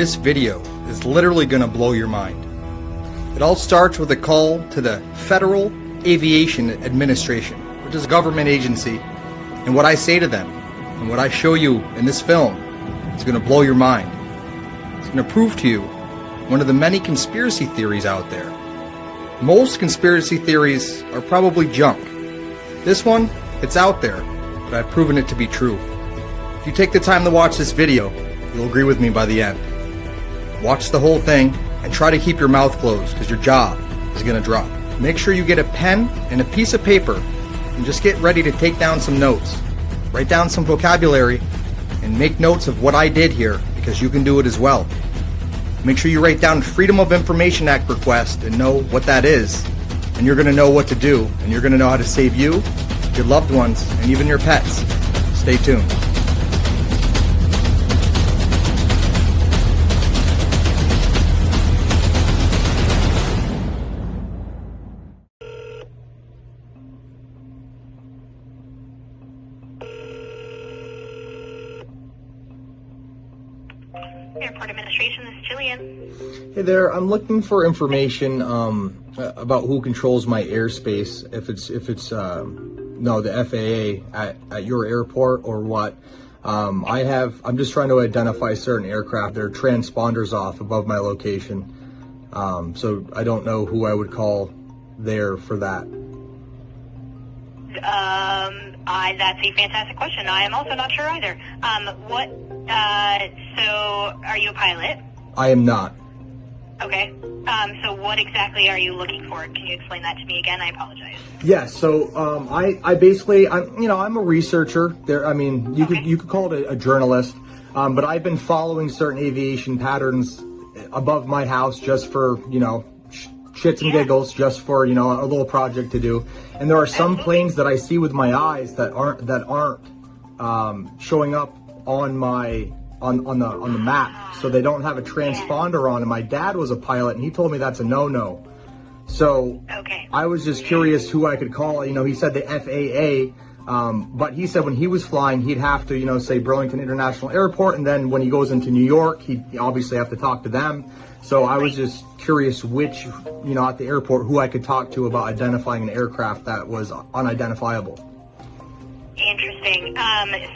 This video is literally going to blow your mind. It all starts with a call to the Federal Aviation Administration, which is a government agency, and what I say to them and what I show you in this film is going to blow your mind. It's going to prove to you one of the many conspiracy theories out there. Most conspiracy theories are probably junk. This one, it's out there, but I've proven it to be true. If you take the time to watch this video, you'll agree with me by the end. Watch the whole thing and try to keep your mouth closed because your jaw is going to drop. Make sure you get a pen and a piece of paper and just get ready to take down some notes. Write down some vocabulary and make notes of what I did here because you can do it as well. Make sure you write down Freedom of Information Act request and know what that is. And you're going to know what to do and you're going to know how to save you, your loved ones, and even your pets. Stay tuned. Airport Administration, this is Jillian. Hey there, I'm looking for information about who controls my airspace. If it's the FAA at your airport or what. I'm just trying to identify certain aircraft. There are transponders off above my location, so I don't know who I would call there for that. That's a fantastic question. I am also not sure either. So are you a pilot? I am not. Okay. So what exactly are you looking for? Can you explain that to me again? I apologize. Yeah. So, I'm a researcher. You could call it a journalist. But I've been following certain aviation patterns above my house just for, shits and giggles, just for, a little project to do. And there are some planes that I see with my eyes that aren't showing up on the map, so they don't have a transponder on. And my dad was a pilot, and he told me that's a no-no. So I was just curious who I could call. He said the FAA, but he said when he was flying, he'd have to, say Burlington International Airport, and then when he goes into New York, he'd obviously have to talk to them. So I was just curious which, at the airport, who I could talk to about identifying an aircraft that was unidentifiable. Interesting.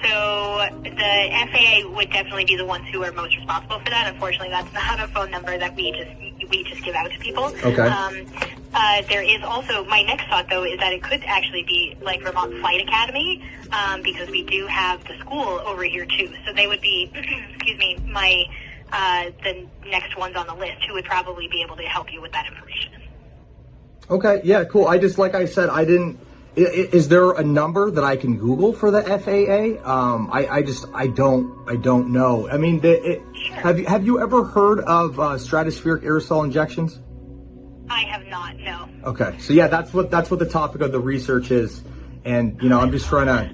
So the FAA would definitely be the ones who are most responsible for that. Unfortunately, that's not a phone number that we just give out to people. Okay. There is also, my next thought though is that it could actually be like Vermont Flight Academy, because we do have the school over here too. So they would be, excuse me, the next ones on the list who would probably be able to help you with that information. Okay. Yeah. Cool. Like I said, I didn't. Is there a number that I can Google for the FAA? I don't know. I mean, Sure. Have you ever heard of stratospheric aerosol injections? I have not, no. Okay, so yeah, that's what the topic of the research is, and I'm just trying to,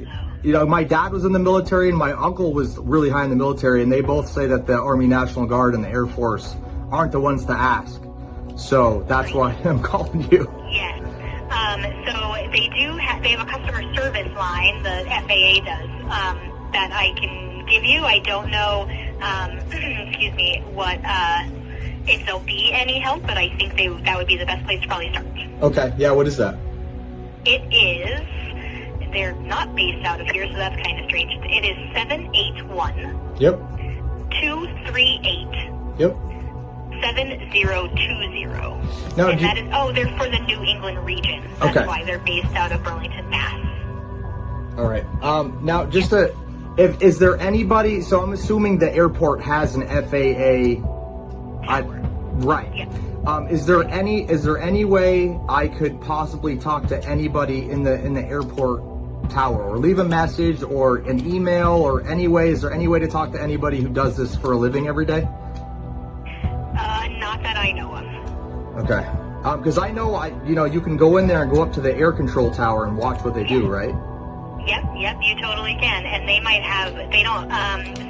my dad was in the military and my uncle was really high in the military, and they both say that the Army National Guard and the Air Force aren't the ones to ask. So that's why I'm calling you. Yes. So they have a customer service line, the FAA does, that I can give you. I don't know, excuse me, if there'll be any help, but I think that would be the best place to probably start. Okay, yeah, what is that? It is, they're not based out of here, so that's kind of strange. It is 781. Yep. 238. Yep. 7020. Now, and that is, they're for the New England region. That's why they're based out of Burlington, Mass. All right. Now, is there anybody, so I'm assuming the airport has an FAA. Right. Yeah. Is there any way I could possibly talk to anybody in the airport tower, or leave a message or an email, or any way? Is there any way to talk to anybody who does this for a living every day? Not that I know of. Okay. Because I know you can go in there and go up to the air control tower and watch what they do, right? Yep, you totally can. And they might have,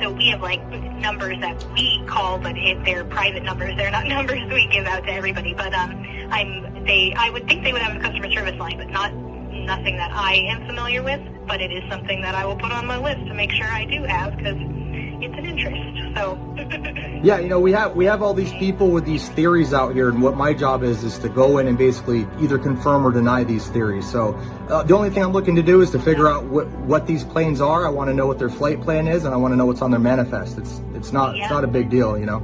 so we have like numbers that we call, but if they're private numbers, they're not numbers we give out to everybody. But I would think they would have a customer service line, but nothing that I am familiar with. But it is something that I will put on my list to make sure I do have, because it's an interest. So Yeah, you know, we have all these people with these theories out here, and what my job is to go in and basically either confirm or deny these theories. So the only thing I'm looking to do is to figure out what these planes are. I want to know what their flight plan is, and I want to know what's on their manifest. It's not a big deal, you know.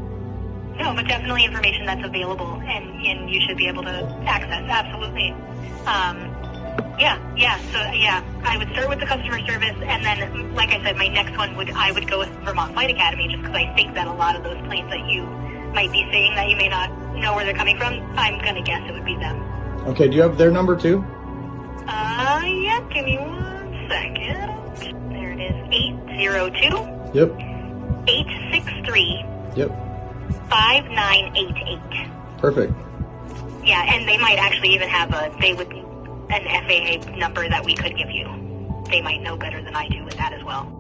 No, but definitely information that's available, and you should be able to access. Absolutely. So I would start with the customer service, and then, like I said, my next one I would go with Vermont Flight Academy, just because I think that a lot of those planes that you might be seeing that you may not know where they're coming from, I'm gonna guess it would be them. Okay, do you have their number too? Yeah, give me 1 second. There it is, 802. Yep. 863. Yep. 5988. Perfect. Yeah, and they might actually even have an FAA number that we could give you. They might know better than I do with that as well.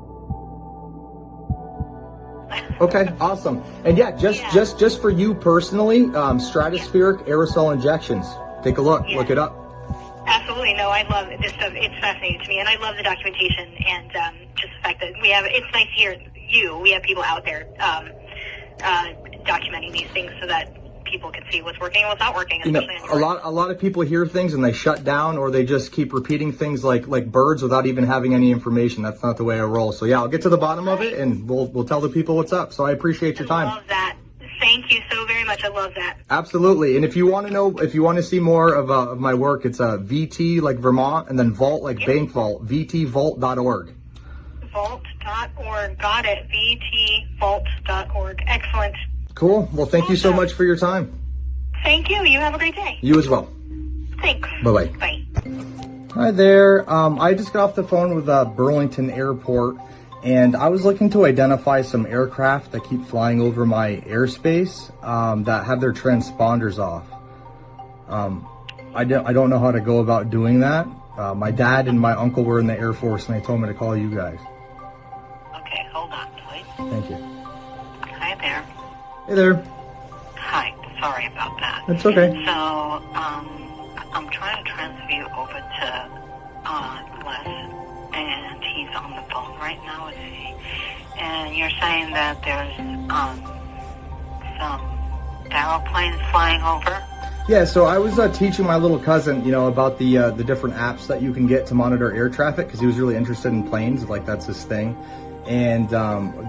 Okay, awesome. And just for you personally, stratospheric aerosol injections. Take a look, look it up. Absolutely. No, I love this stuff. It's fascinating to me, and I love the documentation and just the fact that it's nice to hear we have people out there documenting these things so that people can see what's working and what's not working. You know, a lot of people hear things and they shut down, or they just keep repeating things like birds without even having any information. That's not the way I roll. So yeah, I'll get to the bottom of it, and we'll tell the people what's up. So I appreciate your time. I love that. Thank you so very much. I love that. Absolutely. And if you want to see more of my work, it's VT like Vermont, and then Vault like Bank Vault, vtvault.org. Vault.org. Got it. vtvault.org. Excellent. Cool. Well, thank you so much for your time. Thank you. You have a great day. You as well. Thanks. Bye-bye. Bye. Hi there. I just got off the phone with Burlington Airport, and I was looking to identify some aircraft that keep flying over my airspace that have their transponders off. I don't know how to go about doing that. My dad and my uncle were in the Air Force, and they told me to call you guys. Okay, hold on, please. Thank you. Hi there. Hey there. Hi. Sorry about that. That's okay. So, I'm trying to transfer you over to Les, and he's on the phone right now, is he? And you're saying that there's some aeroplanes flying over? Yeah, so I was teaching my little cousin, about the different apps that you can get to monitor air traffic, because he was really interested in planes, like that's his thing. And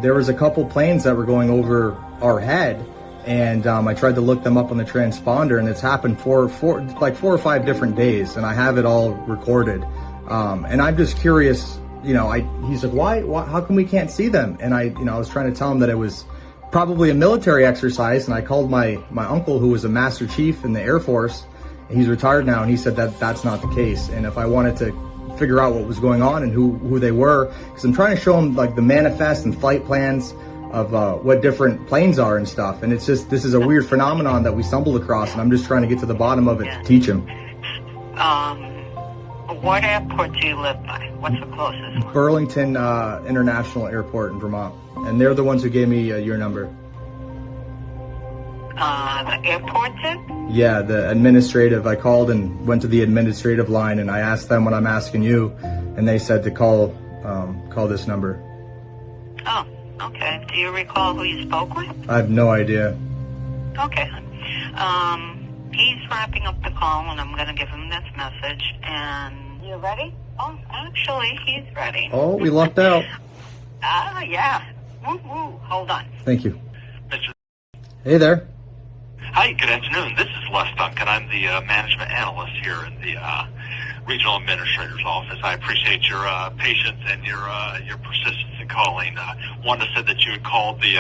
there was a couple planes that were going over our head, and I tried to look them up on the transponder, and it's happened for 4 or 5 different days, and I have it all recorded. And I'm just curious, he's like, why, how come we can't see them? And I was trying to tell him that it was probably a military exercise, and I called my uncle, who was a Master Chief in the Air Force, and he's retired now, and he said that that's not the case. And if I wanted to figure out what was going on and who they were, because I'm trying to show him like the manifest and flight plans of what different planes are and stuff, and this is a weird phenomenon that we stumbled across, and I'm just trying to get to the bottom of it to teach him. What airport do you live by? What's the closest one? Burlington International Airport in Vermont, and they're the ones who gave me your number. The airport did? Yeah, the administrative. I called and went to the administrative line, and I asked them what I'm asking you, and they said to call this number. Oh, okay. Do you recall who you spoke with? I have no idea. Okay. He's wrapping up the call, and I'm going to give him this message. And you ready? Oh, actually, he's ready. Oh, we lucked out. Yeah. Woo-woo. Hold on. Thank you. Mr. Hey there. Hi, good afternoon. This is Les Duncan. I'm the management analyst here in the regional administrator's office. I appreciate your patience and your persistence in calling. Wanda said that you had called the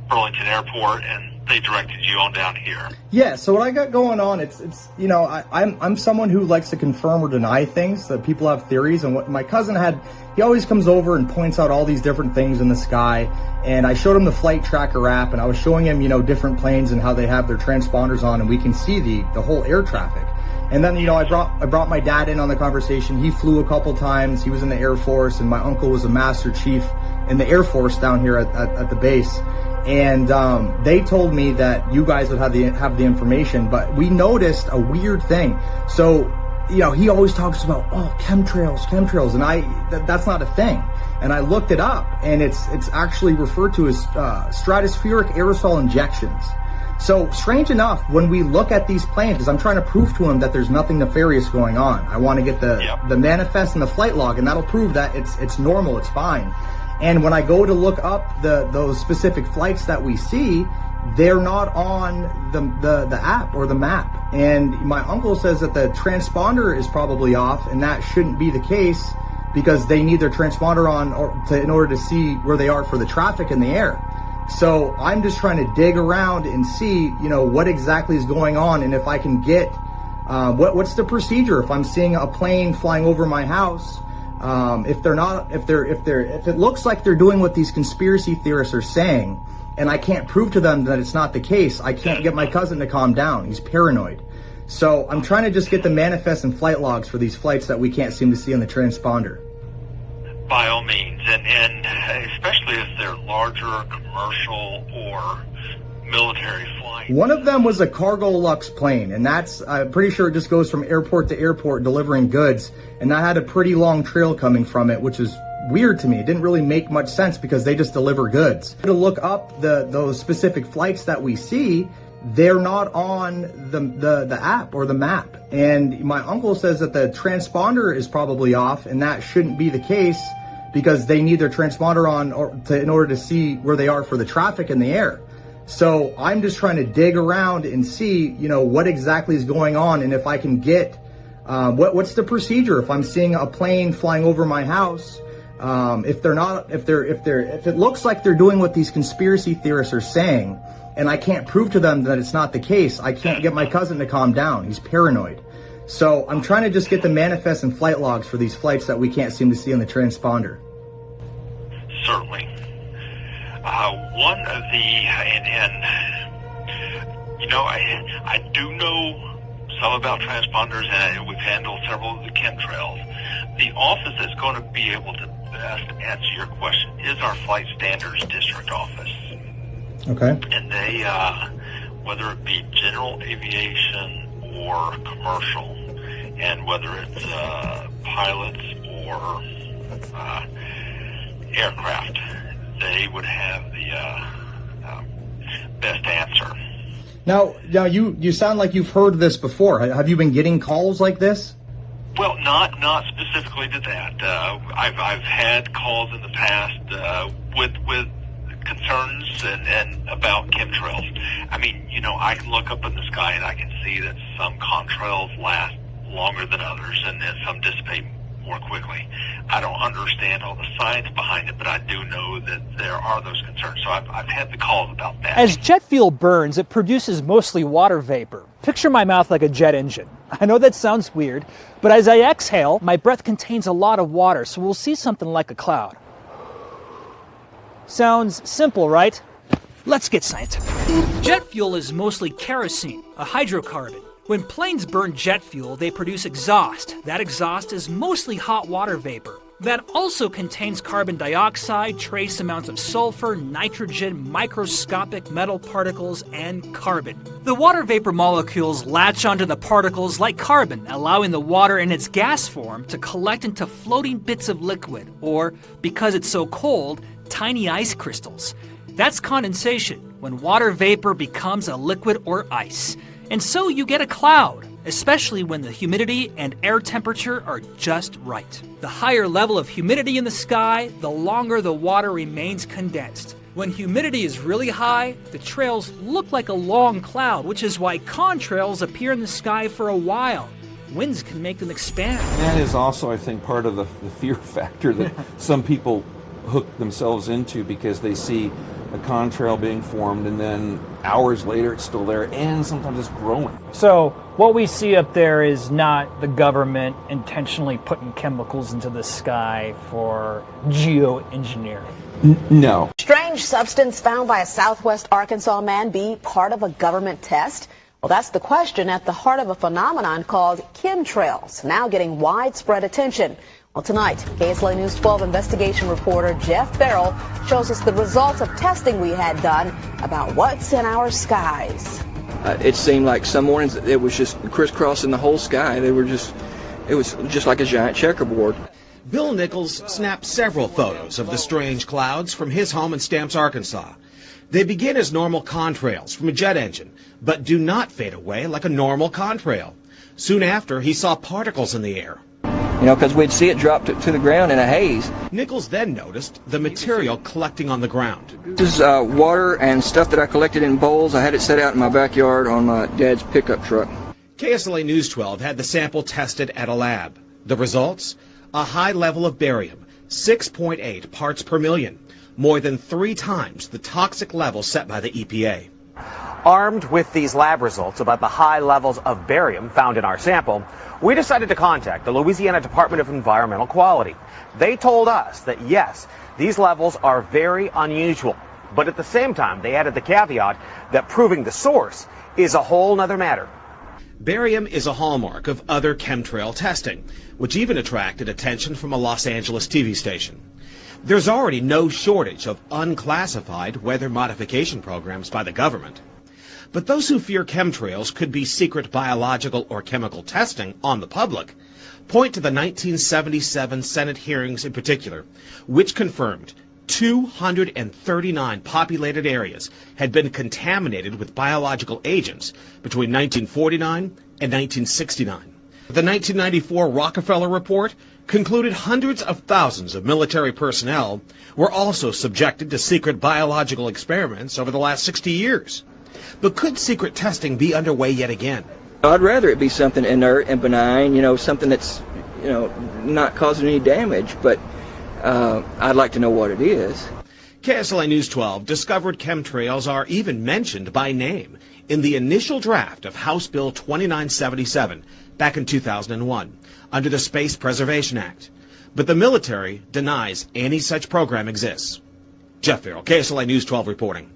Burlington Airport and they directed you on down here. Yeah, so what I got going on, it's I'm someone who likes to confirm or deny things, that people have theories, and what my cousin had, he always comes over and points out all these different things in the sky, and I showed him the flight tracker app, and I was showing him, different planes and how they have their transponders on, and we can see the whole air traffic. And then, I brought my dad in on the conversation. He flew a couple times. He was in the Air Force, and my uncle was a Master Chief in the Air Force down here at the base. And they told me that you guys would have the information, but we noticed a weird thing. So he always talks about, chemtrails, and that's not a thing. And I looked it up, and it's actually referred to as stratospheric aerosol injections. So strange enough, when we look at these planes, because I'm trying to prove to him that there's nothing nefarious going on. I want to get the manifest and the flight log, and that'll prove that it's normal, it's fine. And when I go to look up those specific flights that we see, they're not on the app or the map. And my uncle says that the transponder is probably off, and that shouldn't be the case because they need their transponder on in order to see where they are for the traffic in the air. So I'm just trying to dig around and see, what exactly is going on, and if I can get what's the procedure if I'm seeing a plane flying over my house. If it looks like they're doing what these conspiracy theorists are saying, and I can't prove to them that it's not the case, I can't get my cousin to calm down. He's paranoid. So I'm trying to just get the manifest and flight logs for these flights that we can't seem to see on the transponder. By all means, and especially if they're larger commercial or military flights. One of them was a cargo Lux plane, and I'm pretty sure it just goes from airport to airport delivering goods, and that had a pretty long trail coming from it, which is weird to me. It didn't really make much sense because they just deliver goods. To look up those specific flights that we see, they're not on the app or the map. And my uncle says that the transponder is probably off, and that shouldn't be the case because they need their transponder on in order to see where they are for the traffic in the air. So I'm just trying to dig around and see, what exactly is going on, and if I can get what's the procedure if I'm seeing a plane flying over my house. If it looks like they're doing what these conspiracy theorists are saying, and I can't prove to them that it's not the case, I can't get my cousin to calm down. He's paranoid. So I'm trying to just get the manifest and flight logs for these flights that we can't seem to see on the transponder. Certainly. One of I do know some about transponders, and we've handled several of the chemtrails. The office that's going to be able to best answer your question is our Flight Standards District Office. Okay. And they, whether it be general aviation or commercial, and whether it's pilots or aircraft, they would have the best answer. Now, you sound like you've heard this before. Have you been getting calls like this? Well, not specifically to that. I've had calls in the past with concerns and about chemtrails. I mean, I can look up in the sky and I can see that some contrails last longer than others, and then some dissipate more quickly. I don't understand all the science behind it, but I do know that there are those concerns. So I've had the calls about that. As jet fuel burns, it produces mostly water vapor. Picture my mouth like a jet engine. I know that sounds weird, but as I exhale, my breath contains a lot of water, so we'll see something like a cloud. Sounds simple, right? Let's get scientific. Jet fuel is mostly kerosene, a hydrocarbon. When planes burn jet fuel, they produce exhaust. That exhaust is mostly hot water vapor. That also contains carbon dioxide, trace amounts of sulfur, nitrogen, microscopic metal particles, and carbon. The water vapor molecules latch onto the particles like carbon, allowing the water in its gas form to collect into floating bits of liquid, or, because it's so cold, tiny ice crystals. That's condensation, when water vapor becomes a liquid or ice. And so you get a cloud, especially when the humidity and air temperature are just right. The higher level of humidity in the sky, the longer the water remains condensed. When humidity is really high, the trails look like a long cloud, which is why contrails appear in the sky for a while. Winds can make them expand. That is also, I think, part of the fear factor that some people hook themselves into, because they see a contrail being formed and then hours later it's still there, and sometimes it's growing. So what we see up there is not the government intentionally putting chemicals into the sky for geoengineering. No. Strange substance found by a Southwest Arkansas man be part of a government test? Well, that's the question at the heart of a phenomenon called chemtrails, now getting widespread attention. Well, tonight, KSLA News 12 investigation reporter Jeff Farrell shows us the results of testing we had done about what's in our skies. It seemed like some mornings it was just crisscrossing the whole sky. They were just It was just like a giant checkerboard. Bill Nichols snapped several photos of the strange clouds from his home in Stamps, Arkansas. They begin as normal contrails from a jet engine, but do not fade away like a normal contrail. Soon after, he saw particles in the air. You know, because we'd see it drop to the ground in a haze. Nichols then noticed the material collecting on the ground. This is water and stuff that I collected in bowls. I had it set out in my backyard on my dad's pickup truck. KSLA News 12 had the sample tested at a lab. The results? A high level of barium, 6.8 parts per million, more than 3 times the toxic level set by the EPA. Armed with these lab results about the high levels of barium found in our sample, we decided to contact the Louisiana Department of Environmental Quality. They told us that yes, these levels are very unusual, but at the same time they added the caveat that proving the source is a whole nother matter. Barium is a hallmark of other chemtrail testing, which even attracted attention from a Los Angeles TV station. There's already no shortage of unclassified weather modification programs by the government. But those who fear chemtrails could be secret biological or chemical testing on the public point to the 1977 Senate hearings in particular, which confirmed 239 populated areas had been contaminated with biological agents between 1949 and 1969. The 1994 Rockefeller report concluded hundreds of thousands of military personnel were also subjected to secret biological experiments over the last 60 years. But could secret testing be underway yet again? I'd rather it be something inert and benign, you know, something that's, you know, not causing any damage, but I'd like to know what it is. KSLA News 12 discovered chemtrails are even mentioned by name in the initial draft of House Bill 2977 back in 2001 under the Space Preservation Act. But the military denies any such program exists. Jeff Farrell, KSLA News 12 reporting.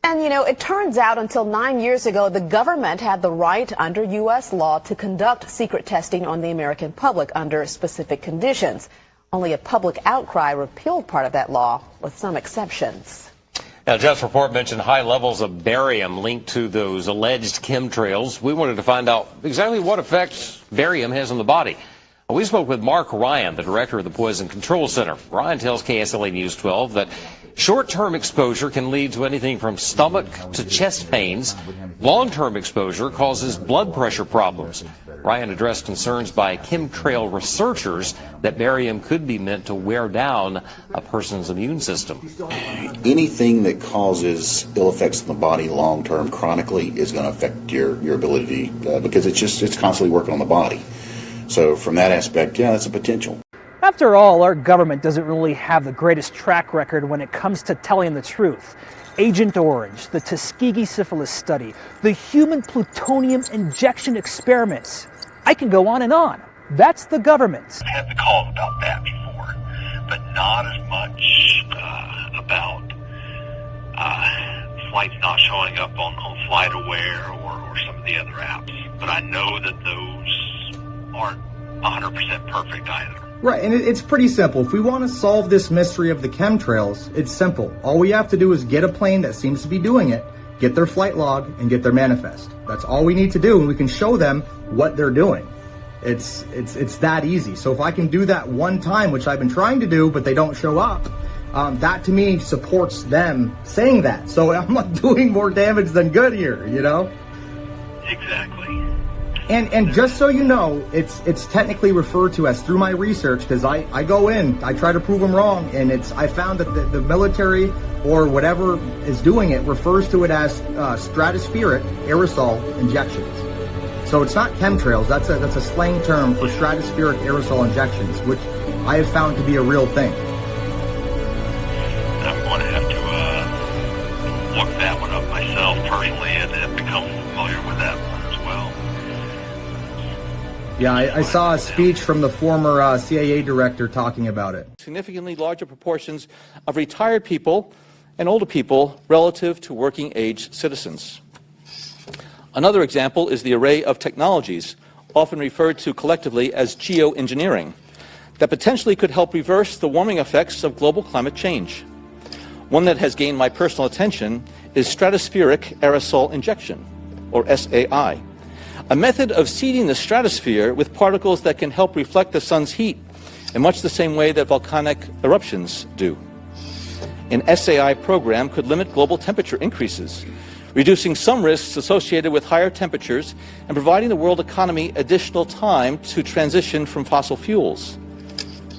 And, you know, it turns out until 9 years ago, the government had the right under U.S. law to conduct secret testing on the American public under specific conditions. Only a public outcry repealed part of that law, with some exceptions. Now, Jeff's report mentioned high levels of barium linked to those alleged chemtrails. We wanted to find out exactly what effects barium has on the body. We spoke with Mark Ryan, the director of the Poison Control Center. Ryan tells KSLA News 12 that short-term exposure can lead to anything from stomach to chest pains. Long-term exposure causes blood pressure problems. Ryan addressed concerns by chemtrail researchers that barium could be meant to wear down a person's immune system. Anything that causes ill effects in the body long-term chronically is going to affect your ability because it's constantly working on the body. So from that aspect, yeah, that's a potential. After all, our government doesn't really have the greatest track record when it comes to telling the truth. Agent Orange, the Tuskegee syphilis study, the human plutonium injection experiments. I can go on and on. That's the government. I've had the calls about that before, but not as much about flights not showing up on FlightAware or some of the other apps. But I know that those aren't 100% perfect either. Right, and it's pretty simple. If we want to solve this mystery of the chemtrails, it's simple. All we have to do is get a plane that seems to be doing it, get their flight log, and get their manifest. That's all we need to do, and we can show them what they're doing. It's that easy. So if I can do that one time, which I've been trying to do, but they don't show up, that to me supports them saying that. So I'm not doing more damage than good here, you know? Exactly. And just so you know, it's technically referred to as, through my research, because I go in, I try to prove them wrong, and I found that the military or whatever is doing it refers to it as stratospheric aerosol injections. So it's not chemtrails, that's a slang term for stratospheric aerosol injections, which I have found to be a real thing. I'm going to have to look that one up myself personally and become familiar with that one as well. Yeah, I saw a speech from the former CIA director talking about it. Significantly larger proportions of retired people and older people relative to working age citizens. Another example is the array of technologies, often referred to collectively as geoengineering, that potentially could help reverse the warming effects of global climate change. One that has gained my personal attention is stratospheric aerosol injection, or SAI. a method of seeding the stratosphere with particles that can help reflect the sun's heat in much the same way that volcanic eruptions do. An SAI program could limit global temperature increases, reducing some risks associated with higher temperatures and providing the world economy additional time to transition from fossil fuels.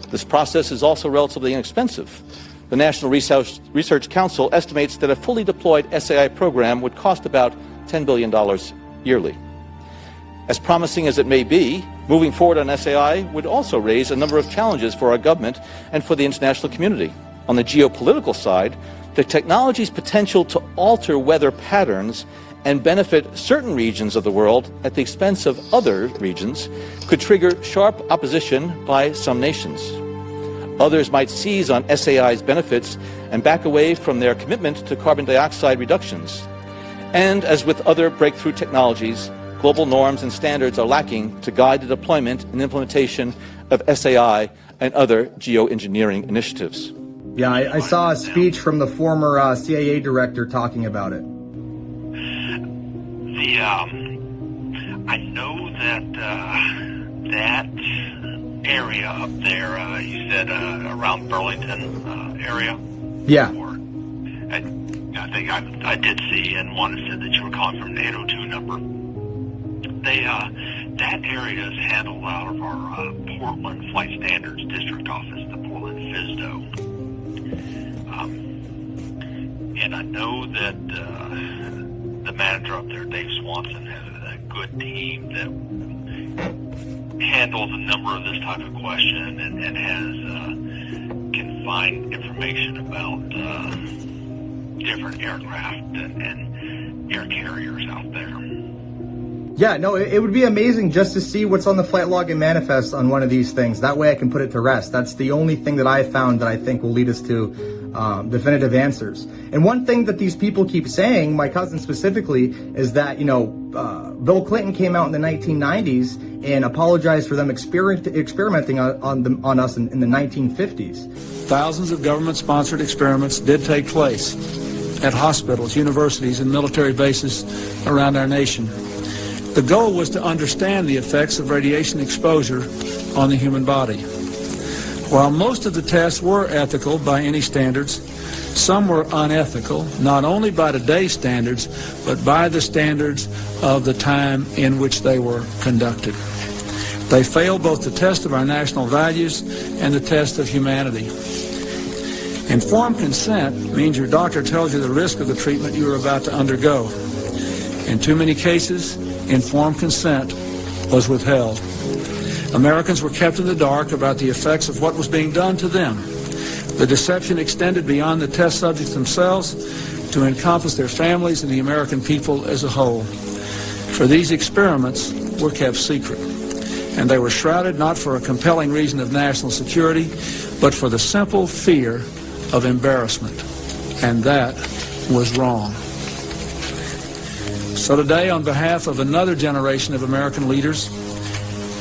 This process is also relatively inexpensive. The National Research Council estimates that a fully deployed SAI program would cost about $10 billion yearly. As promising as it may be, moving forward on SAI would also raise a number of challenges for our government and for the international community. On the geopolitical side, the technology's potential to alter weather patterns and benefit certain regions of the world at the expense of other regions could trigger sharp opposition by some nations. Others might seize on SAI's benefits and back away from their commitment to carbon dioxide reductions. And as with other breakthrough technologies, global norms and standards are lacking to guide the deployment and implementation of SAI and other geoengineering initiatives. Yeah, I saw a speech from the former CIA director talking about it. I know that that area up there, you said around Burlington area? Yeah. I think I did see, and one said that you were calling from an 802 number. That area is handled out of our Portland Flight Standards District Office, the Portland FSDO. And I know that the manager up there, Dave Swanson, has a good team that handles a number of this type of question and can find information about different aircraft and air carriers out there. Yeah, no, it would be amazing just to see what's on the flight log and manifest on one of these things. That way I can put it to rest. That's the only thing that I found that I think will lead us to definitive answers. And one thing that these people keep saying, my cousin specifically, is that, Bill Clinton came out in the 1990s and apologized for them experimenting on us in the 1950s. Thousands of government-sponsored experiments did take place at hospitals, universities, and military bases around our nation. The goal was to understand the effects of radiation exposure on the human body. While most of the tests were ethical by any standards, some were unethical, not only by today's standards, but by the standards of the time in which they were conducted. They failed both the test of our national values and the test of humanity. Informed consent means your doctor tells you the risk of the treatment you are about to undergo. In too many cases, informed consent was withheld. Americans were kept in the dark about the effects of what was being done to them. The deception extended beyond the test subjects themselves to encompass their families and the American people as a whole. For these experiments were kept secret, and they were shrouded not for a compelling reason of national security, but for the simple fear of embarrassment, and that was wrong. So today, on behalf of another generation of American leaders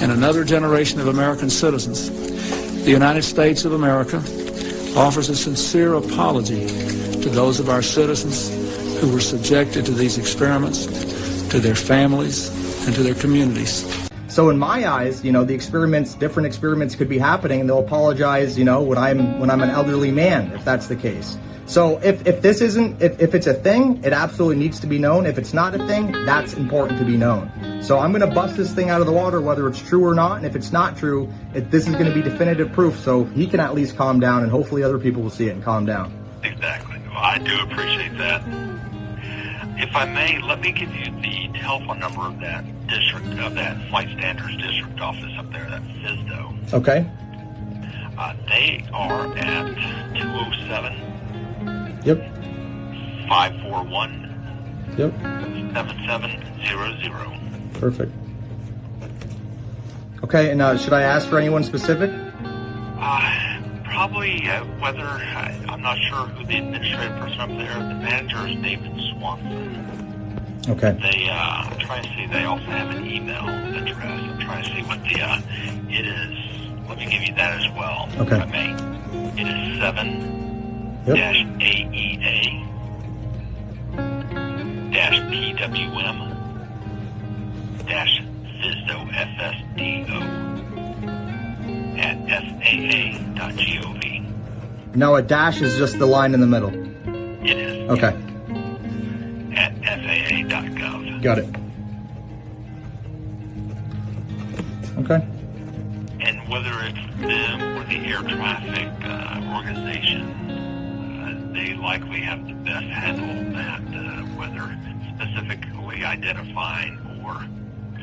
and another generation of American citizens, the United States of America offers a sincere apology to those of our citizens who were subjected to these experiments, to their families, and to their communities. So in my eyes, different experiments could be happening, and they'll apologize, when I'm an elderly man, if that's the case. So if it's a thing, it absolutely needs to be known. If it's not a thing, that's important to be known. So I'm going to bust this thing out of the water, whether it's true or not. And if it's not true, this is going to be definitive proof. So he can at least calm down, and hopefully other people will see it and calm down. Exactly. Well, I do appreciate that. If I may, let me give you the telephone number of that Flight Standards District Office up there, that FSDO. Okay. They are at 207. Yep. 541. Yep. 7700. Perfect. Okay, and should I ask for anyone specific? Probably whether, I'm not sure who the administrative person up there, the manager is David Swanson. Okay. I'm trying to see, they also have an email address. I'm trying to see what it is. Let me give you that as well. Okay. If I may. It is 7 AEA PWM .gov. Now a dash is just the line in the middle. It is. Okay. At FAA.gov. Got it. Okay. And whether it's them or the air traffic organization, they likely have the best handle on that, whether specifically identifying or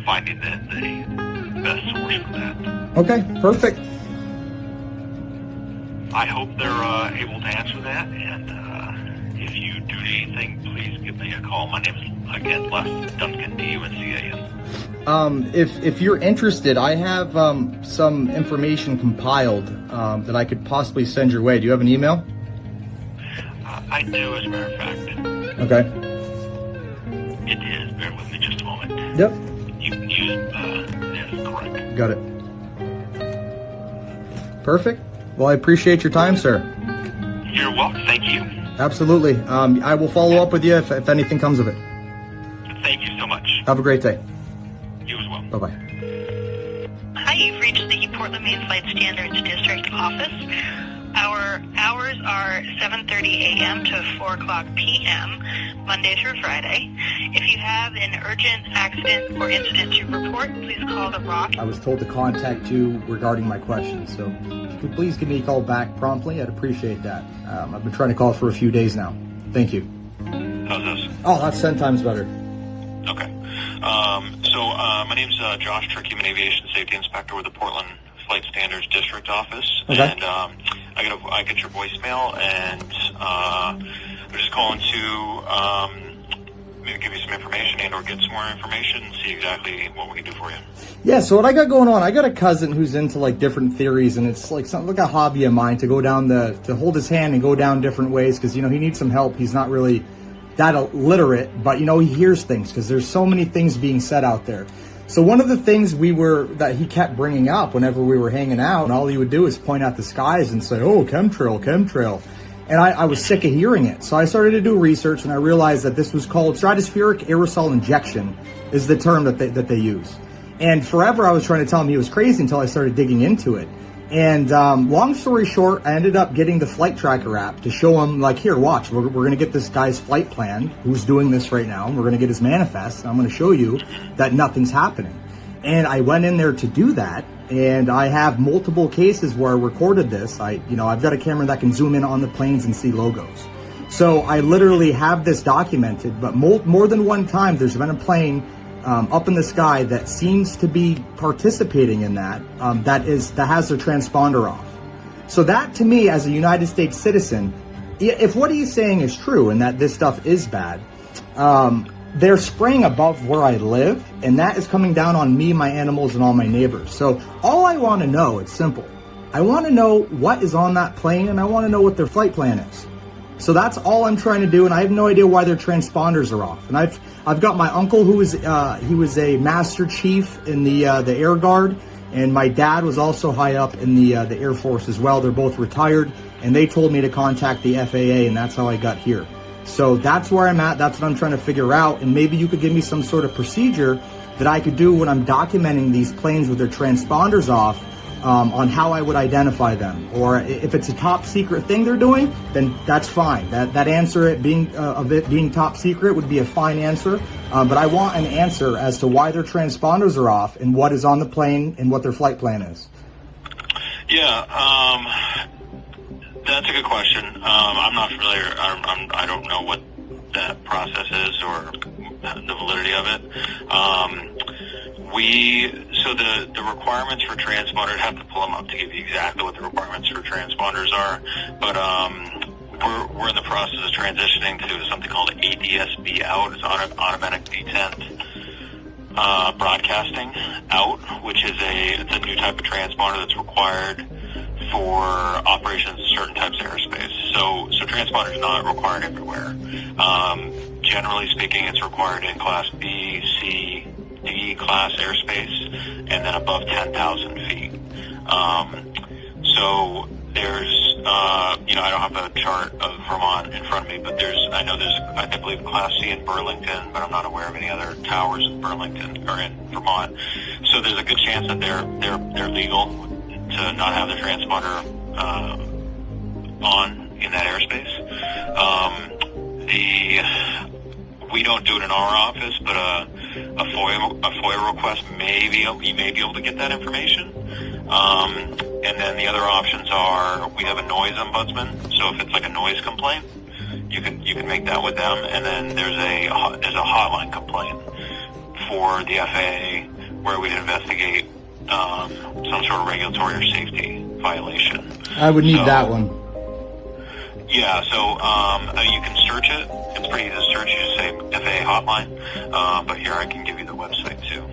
finding the best source for that. Okay, perfect. I hope they're able to answer that, and if you do need anything, please give me a call. My name is, again, Les Duncan, D-U-N-C-A-N. If you're interested, I have some information compiled that I could possibly send your way. Do you have an email? I do, as a matter of fact. Okay. It is. Bear with me just a moment. Yep. You can use yes, correct. Got it. Perfect. Well, I appreciate your time, sir. You're welcome. Thank you. Absolutely. I will follow up with you if anything comes of it. Thank you so much. Have a great day. You as well. Bye-bye. Hi, you've reached the Portland Main Flight Standards District office. Our hours are 7:30 a.m. to 4 o'clock p.m., Monday through Friday. If you have an urgent accident or incident to report, please call the Rock. I was told to contact you regarding my questions, so if you could please give me a call back promptly, I'd appreciate that. I've been trying to call for a few days now. Thank you. How's this? Oh, that's 10 times better. Okay. My name's Josh Turkey. I'm an aviation safety inspector with the Portland Flight Standards District office. Okay. And I get your voicemail, and I'm just calling to maybe give you some information and or get some more information and see exactly what we can do for you. Yeah, so what I got going on, I got a cousin who's into like different theories, and it's like something like a hobby of mine to go down to hold his hand and go down different ways, because, he needs some help. He's not really that illiterate, but, he hears things because there's so many things being said out there. So one of the things that he kept bringing up whenever we were hanging out, and all he would do is point out the skies and say, oh, chemtrail. And I was sick of hearing it. So I started to do research, and I realized that this was called stratospheric aerosol injection is the term that they use. And forever I was trying to tell him he was crazy until I started digging into it. And long story short, I ended up getting the flight tracker app to show him, like, here, watch, we're going to get this guy's flight plan, who's doing this right now, and we're going to get his manifest, and I'm going to show you that nothing's happening. And I went in there to do that, and I have multiple cases where I recorded this. I've got a camera that can zoom in on the planes and see logos. So I literally have this documented, but more than one time there's been a plane up in the sky that seems to be participating in that that has their transponder off. So that, to me, as a United States citizen, if what he's saying is true and that this stuff is bad, they're spraying above where I live, and that is coming down on me, my animals, and all my neighbors. So all I want to know, it's simple. I want to know what is on that plane, and I want to know what their flight plan is. So that's all I'm trying to do, and I have no idea why their transponders are off. And I've got my uncle who was he was a master chief in the Air Guard, and my dad was also high up in the Air Force as well. They're both retired, and they told me to contact the FAA, and that's how I got here. So that's where I'm at. That's what I'm trying to figure out, and maybe you could give me some sort of procedure that I could do when I'm documenting these planes with their transponders off, on how I would identify them. Or if it's a top secret thing they're doing, then that's fine. That answer of it being top secret would be a fine answer. But I want an answer as to why their transponders are off and what is on the plane and what their flight plan is. Yeah, that's a good question. I'm not familiar. I don't know what that process is or the validity of it. So the requirements for transponders, have to pull them up to give you exactly what the requirements for transponders are, but we're in the process of transitioning to something called ADS-B out. It's automatic detent broadcasting out, which is it's a new type of transponder that's required for operations in certain types of airspace. So transponders not required everywhere. Generally speaking, it's required in Class B, C, D class airspace, and then above 10,000 feet. So there's, I don't have a chart of Vermont in front of me, but I believe Class C in Burlington, but I'm not aware of any other towers in Burlington or in Vermont. So there's a good chance that they're legal to not have the transponder in that airspace. We don't do it in our office, but a FOIA request you may be able to get that information. And then the other options are we have a noise ombudsman, so if it's like a noise complaint, you can make that with them. And then there's a hotline complaint for the FAA where we'd investigate some sort of regulatory or safety violation. I would need that one. Yeah, so you can search it. It's pretty easy to search. You just say FAA hotline. But here I can give you the website too.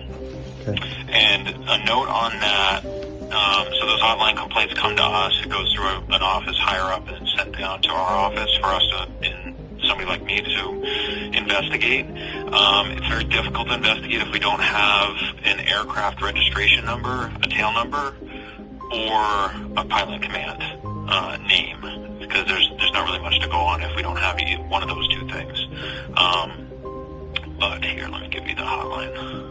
Okay. And a note on that. So those hotline complaints come to us. It goes through an office higher up and it's sent down to our office for us to, somebody like me to investigate. It's very difficult to investigate if we don't have an aircraft registration number, a tail number, or a pilot command name, because there's not really much to go on if we don't have one of those two things. But here, let me give you the hotline.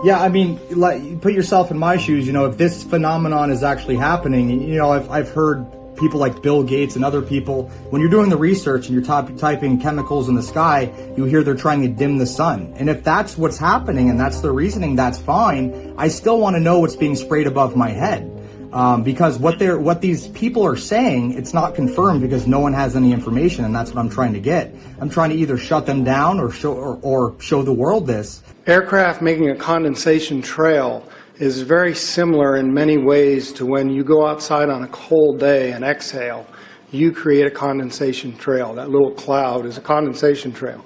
Yeah, I mean, like, put yourself in my shoes. You know, if this phenomenon is actually happening, you know, I've heard people like Bill Gates and other people, when you're doing the research and you're typing chemicals in the sky, you hear they're trying to dim the sun. And if that's what's happening and that's the reasoning, that's fine. I still want to know what's being sprayed above my head. Because what these people are saying, it's not confirmed because no one has any information, and that's what I'm trying to get. I'm trying to either shut them down or show the world this. Aircraft making a condensation trail is very similar in many ways to when you go outside on a cold day and exhale. You create a condensation trail. That little cloud is a condensation trail.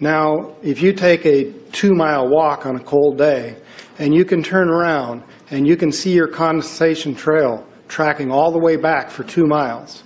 Now, if you take a 2-mile walk on a cold day and you can turn around and you can see your condensation trail tracking all the way back for 2 miles.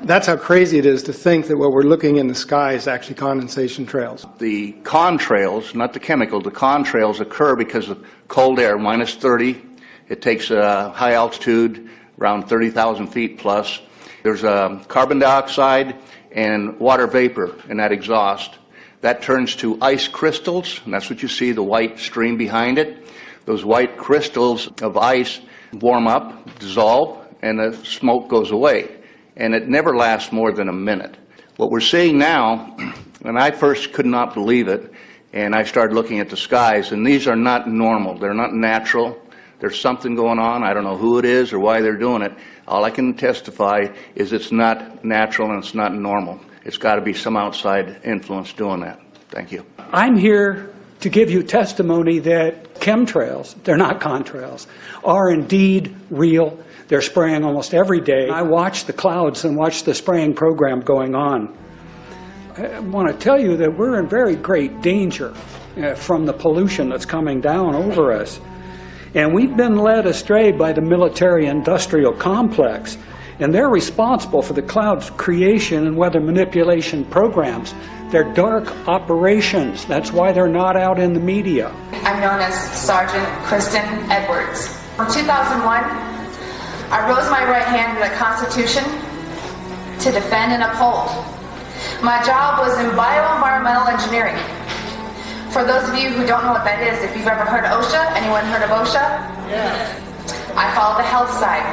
That's how crazy it is to think that what we're looking in the sky is actually condensation trails. The contrails, not the chemical, the contrails occur because of cold air, minus 30. It takes a high altitude, around 30,000 feet plus. There's carbon dioxide and water vapor in that exhaust. That turns to ice crystals, and that's what you see, the white stream behind it. Those white crystals of ice warm up, dissolve, and the smoke goes away. And it never lasts more than a minute. What we're seeing now, and I first could not believe it, and I started looking at the skies, and these are not normal. They're not natural. There's something going on. I don't know who it is or why they're doing it. All I can testify is it's not natural and it's not normal. It's got to be some outside influence doing that. Thank you. I'm here to give you testimony that chemtrails, they're not contrails, are indeed real. They're spraying almost every day. I watch the clouds and watch the spraying program going on. I want to tell you that we're in very great danger from the pollution that's coming down over us. And we've been led astray by the military-industrial complex, and they're responsible for the cloud's creation and weather manipulation programs. They're dark operations. That's why they're not out in the media. I'm known as Sergeant Kristen Edwards. In 2001, I rose my right hand in the Constitution to defend and uphold. My job was in bioenvironmental engineering. For those of you who don't know what that is, if you've ever heard of OSHA, anyone heard of OSHA? Yeah. I follow the health side.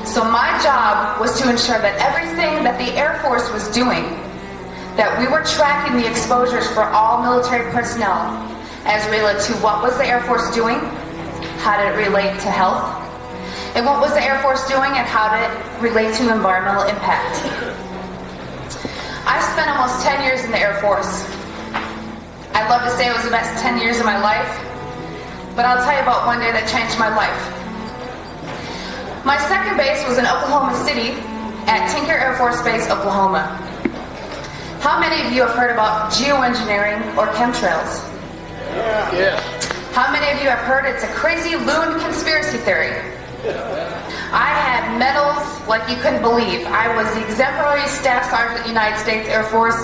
So my job was to ensure that everything that the Air Force was doing, that we were tracking the exposures for all military personnel as related to what was the Air Force doing, how did it relate to health, and what was the Air Force doing and how did it relate to environmental impact. I spent almost 10 years in the Air Force. I'd love to say it was the best 10 years of my life, but I'll tell you about one day that changed my life. My second base was in Oklahoma City at Tinker Air Force Base, Oklahoma. How many of you have heard about geoengineering or chemtrails? Yeah. How many of you have heard it's a crazy loon conspiracy theory? I had medals like you couldn't believe. I was the exemplary staff sergeant of the United States Air Force.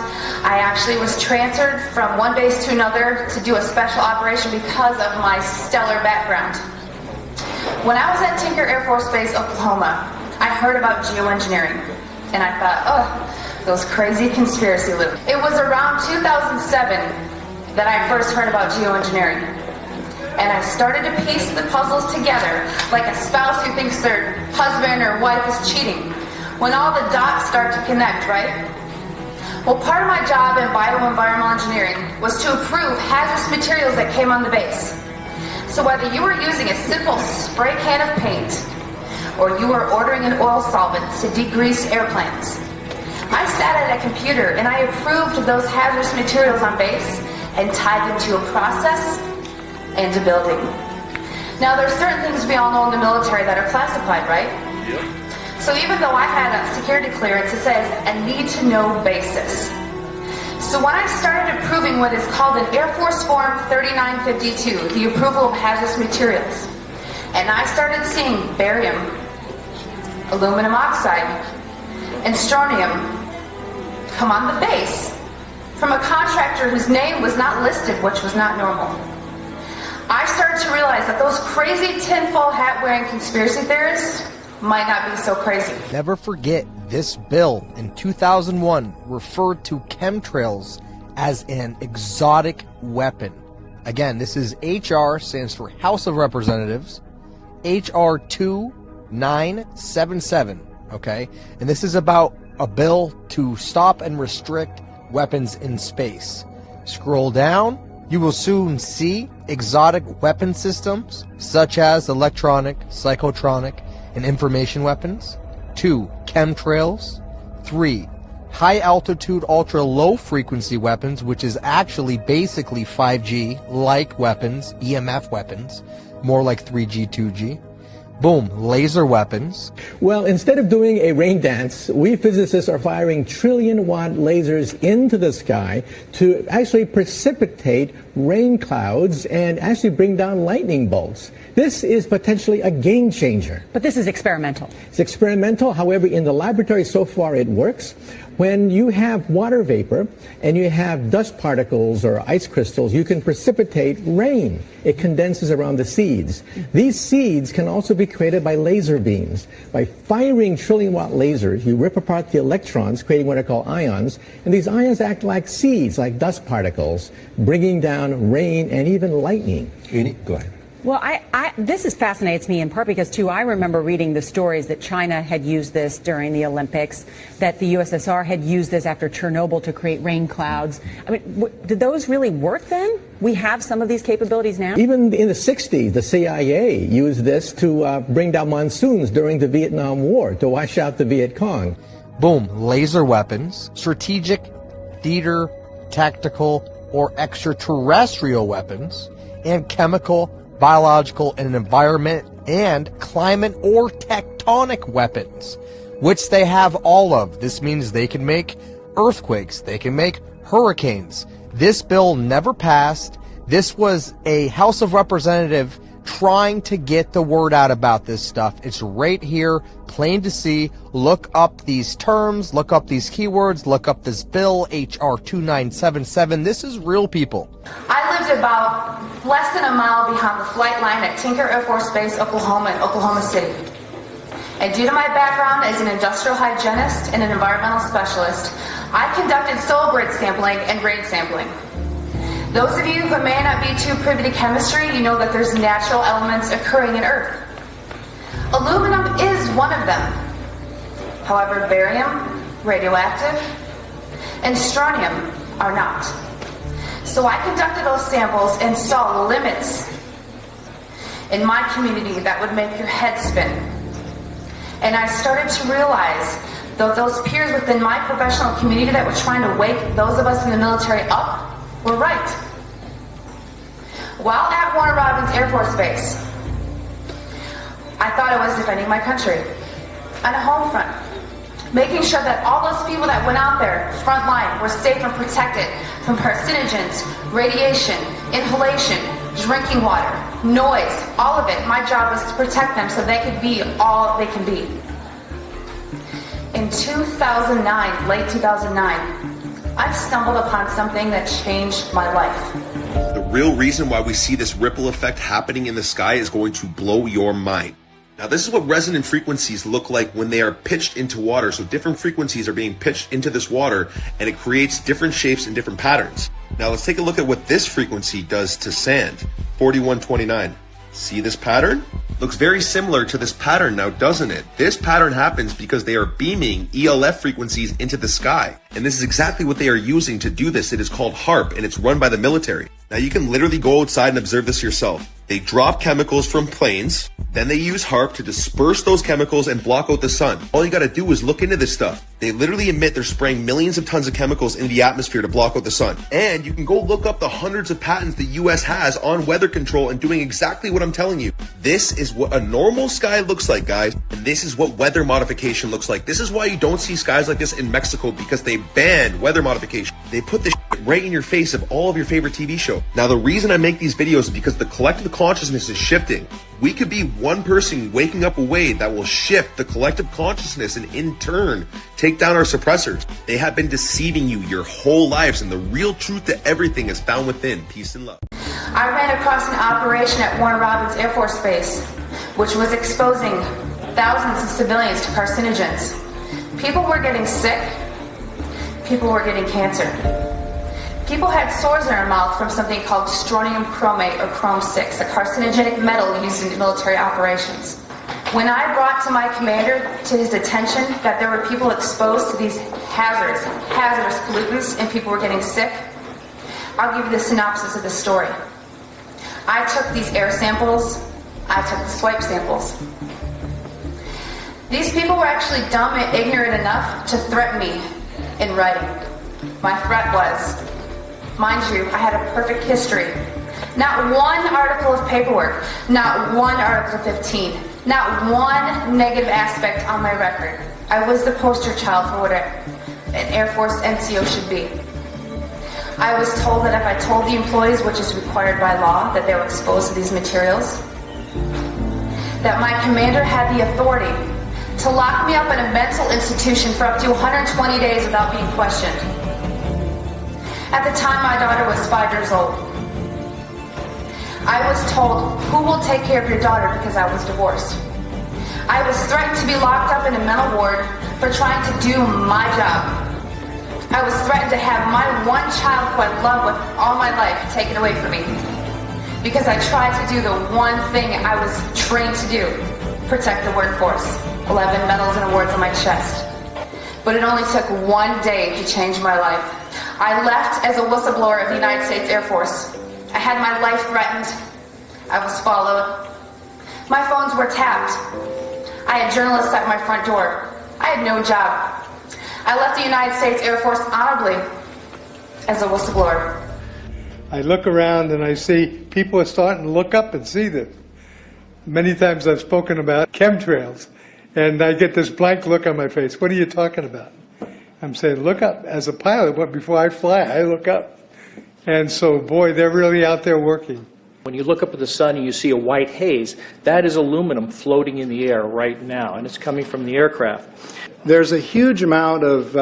I actually was transferred from one base to another to do a special operation because of my stellar background. When I was at Tinker Air Force Base, Oklahoma, I heard about geoengineering, and I thought, oh, those crazy conspiracy loons. It was around 2007 that I first heard about geoengineering. And I started to piece the puzzles together like a spouse who thinks their husband or wife is cheating, when all the dots start to connect, right? Well, part of my job in bioenvironmental engineering was to approve hazardous materials that came on the base. So whether you were using a simple spray can of paint or you were ordering an oil solvent to degrease airplanes, I sat at a computer and I approved those hazardous materials on base and tied them to a process and a building. Now, there are certain things we all know in the military that are classified, right? Yep. So even though I had a security clearance, it says a need-to-know basis. So when I started approving what is called an Air Force Form 3952, the approval of hazardous materials, and I started seeing barium, aluminum oxide, and strontium come on the base from a contractor whose name was not listed, which was not normal, I started to realize that those crazy tinfoil hat-wearing conspiracy theorists might not be so crazy. Never forget, this bill in 2001 referred to chemtrails as an exotic weapon. Again, this is HR, stands for House of Representatives, HR 2977, okay? And this is about a bill to stop and restrict weapons in space. Scroll down, you will soon see exotic weapon systems such as electronic, psychotronic, and information weapons. 2. Chemtrails. 3. High altitude, ultra low frequency weapons, which is actually basically 5G like weapons, EMF weapons, more like 3G, 2G. Boom, laser weapons. Well, instead of doing a rain dance, we physicists are firing trillion-watt lasers into the sky to actually precipitate rain clouds and actually bring down lightning bolts. This is potentially a game changer. But this is experimental. It's experimental. However, in the laboratory so far it works. When you have water vapor and you have dust particles or ice crystals, you can precipitate rain. It condenses around the seeds. These seeds can also be created by laser beams. By firing trillion-watt lasers, you rip apart the electrons, creating what are called ions, and these ions act like seeds, like dust particles, bringing down rain and even lightning. Go ahead. Well, this fascinates me in part because, too, I remember reading the stories that China had used this during the Olympics, that the USSR had used this after Chernobyl to create rain clouds. I mean, did those really work then? We have some of these capabilities now? Even in the 60s, the CIA used this to bring down monsoons during the Vietnam War, to wash out the Viet Cong. Boom, laser weapons, strategic, theater, tactical, or extraterrestrial weapons, and chemical, biological, and environment and climate or tectonic weapons, which they have all of. This means they can make earthquakes, they can make hurricanes. This bill never passed. This was a House of Representatives trying to get the word out about this stuff. It's right here, plain to see. Look up these terms, look up these keywords, look up this bill, HR 2977. This is real, people. I lived about less than a mile behind the flight line at Tinker Air Force Base, Oklahoma, in Oklahoma City. And due to my background as an industrial hygienist and an environmental specialist, I conducted soil grid sampling and rain sampling. Those of you who may not be too privy to chemistry, you know that there's natural elements occurring in Earth. Aluminum is one of them. However, barium, radioactive, and strontium are not. So I conducted those samples and saw limits in my community that would make your head spin. And I started to realize that those peers within my professional community that were trying to wake those of us in the military up were right. While at Warner Robins Air Force Base, I thought I was defending my country on a home front, making sure that all those people that went out there, front line, were safe and protected from carcinogens, radiation, inhalation, drinking water, noise, all of it. My job was to protect them so they could be all they can be. In 2009, late 2009, I stumbled upon something that changed my life. The real reason why we see this ripple effect happening in the sky is going to blow your mind. Now, this is what resonant frequencies look like when they are pitched into water. So different frequencies are being pitched into this water, and it creates different shapes and different patterns. Now, let's take a look at what this frequency does to sand. 4129. See this pattern? Looks very similar to this pattern now, doesn't it? This pattern happens because they are beaming ELF frequencies into the sky. And this is exactly what they are using to do this. It is called HARP, and it's run by the military. Now you can literally go outside and observe this yourself. They drop chemicals from planes, then they use HARP to disperse those chemicals and block out the sun. All you gotta do is look into this stuff. They literally admit they're spraying millions of tons of chemicals into the atmosphere to block out the sun. And you can go look up the hundreds of patents the US has on weather control and doing exactly what I'm telling you. This is what a normal sky looks like, guys. And this is what weather modification looks like. This is why you don't see skies like this in Mexico, because they banned weather modification. They put this right in your face of all of your favorite TV show. Now, the reason I make these videos is because the collective consciousness is shifting. We could be one person waking up a way that will shift the collective consciousness and in turn take down our suppressors. They have been deceiving you your whole lives, and the real truth to everything is found within. Peace and love. I ran across an operation at Warner Robins Air Force Base, which was exposing thousands of civilians to carcinogens. People were getting sick. People were getting cancer. People had sores in their mouth from something called strontium chromate or chrome-6, a carcinogenic metal used in military operations. When I brought to my commander to his attention that there were people exposed to these hazardous pollutants and people were getting sick, I'll give you the synopsis of the story. I took these air samples, I took the swipe samples. These people were actually dumb and ignorant enough to threaten me in writing. My threat was, mind you, I had a perfect history. Not one article of paperwork, not one Article 15, not one negative aspect on my record. I was the poster child for what an Air Force NCO should be. I was told that if I told the employees, which is required by law, that they were exposed to these materials, that my commander had the authority to lock me up in a mental institution for up to 120 days without being questioned. At the time, my daughter was 5 years old. I was told, who will take care of your daughter, because I was divorced. I was threatened to be locked up in a mental ward for trying to do my job. I was threatened to have my one child who I love with all my life taken away from me, because I tried to do the one thing I was trained to do, protect the workforce. 11 medals and awards on my chest. But it only took one day to change my life. I left as a whistleblower of the United States Air Force. I had my life threatened. I was followed. My phones were tapped. I had journalists at my front door. I had no job. I left the United States Air Force honorably as a whistleblower. I look around and I see people are starting to look up and see this. Many times I've spoken about chemtrails, and I get this blank look on my face. What are you talking about? I'm saying, look up. As a pilot, before I fly, I look up. And so, boy, they're really out there working. When you look up at the sun and you see a white haze, that is aluminum floating in the air right now, and it's coming from the aircraft. There's a huge amount of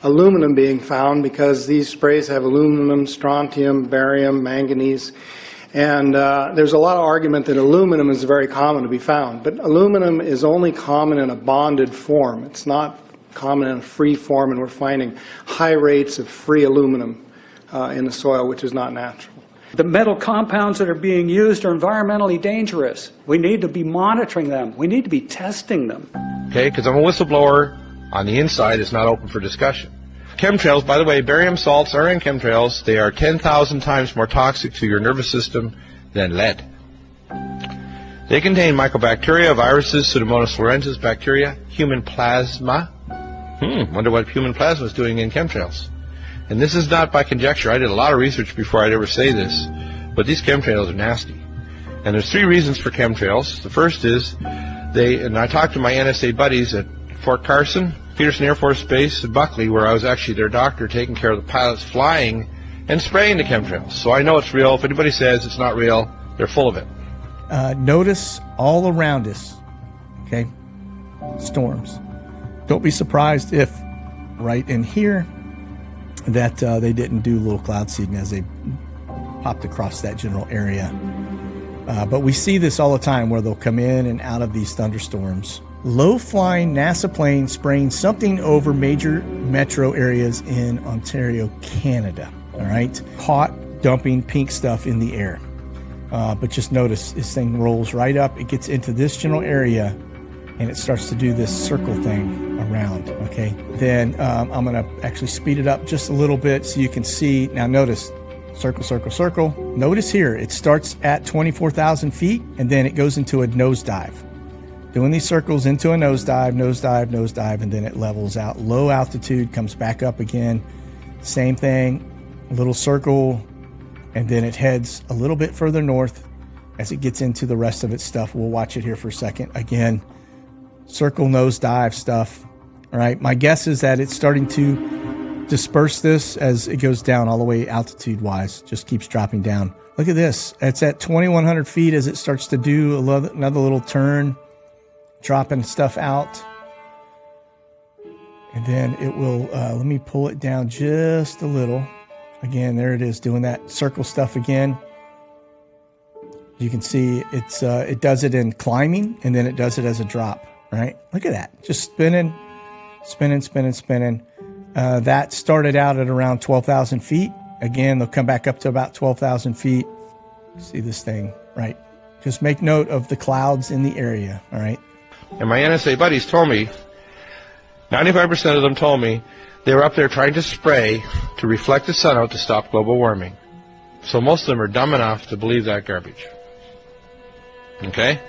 aluminum being found because these sprays have aluminum, strontium, barium, manganese. And there's a lot of argument that aluminum is very common to be found. But aluminum is only common in a bonded form. It's not common in a free form, and we're finding high rates of free aluminum in the soil, which is not natural. The metal compounds that are being used are environmentally dangerous. We need to be monitoring them. We need to be testing them. Okay, because I'm a whistleblower. On the inside, it's not open for discussion. Chemtrails, by the way, barium salts are in chemtrails. They are 10,000 times more toxic to your nervous system than lead. They contain mycobacteria, viruses, Pseudomonas florensis bacteria, human plasma. Wonder what human plasma is doing in chemtrails. And this is not by conjecture. I did a lot of research before I'd ever say this, but these chemtrails are nasty. And there's 3 reasons for chemtrails. The first is and I talked to my NSA buddies at Fort Carson, Peterson Air Force Base, and Buckley, where I was actually their doctor taking care of the pilots flying and spraying the chemtrails. So I know it's real. If anybody says it's not real, they're full of it. Notice all around us, okay, storms. Don't be surprised if right in here that they didn't do little cloud seeding as they popped across that general area. But we see this all the time where they'll come in and out of these thunderstorms. Low-flying NASA plane spraying something over major metro areas in Ontario, Canada. All right, caught dumping pink stuff in the air. But just notice this thing rolls right up. It gets into this general area, and it starts to do this circle thing around, okay? Then I'm going to actually speed it up just a little bit so you can see. Now notice, circle, circle, circle. Notice here, it starts at 24,000 feet, and then it goes into a nosedive. Doing these circles into a nosedive, nosedive, nosedive, and then it levels out. Low altitude, comes back up again. Same thing, a little circle, and then it heads a little bit further north as it gets into the rest of its stuff. We'll watch it here for a second. Again, circle, nosedive stuff. All right, my guess is that it's starting to disperse this as it goes down all the way altitude-wise. Just keeps dropping down. Look at this. It's at 2,100 feet as it starts to do another little turn, dropping stuff out. And then it will, let me pull it down just a little. Again, there it is, doing that circle stuff again. You can see it does it in climbing, and then it does it as a drop, right? Look at that, just spinning, spinning, spinning, spinning. That started out at around 12,000 feet. Again, they'll come back up to about 12,000 feet. See this thing, right? Just make note of the clouds in the area, all right? And my NSA buddies told me, 95% of them told me, they were up there trying to spray to reflect the sun out to stop global warming. So most of them are dumb enough to believe that garbage. Okay?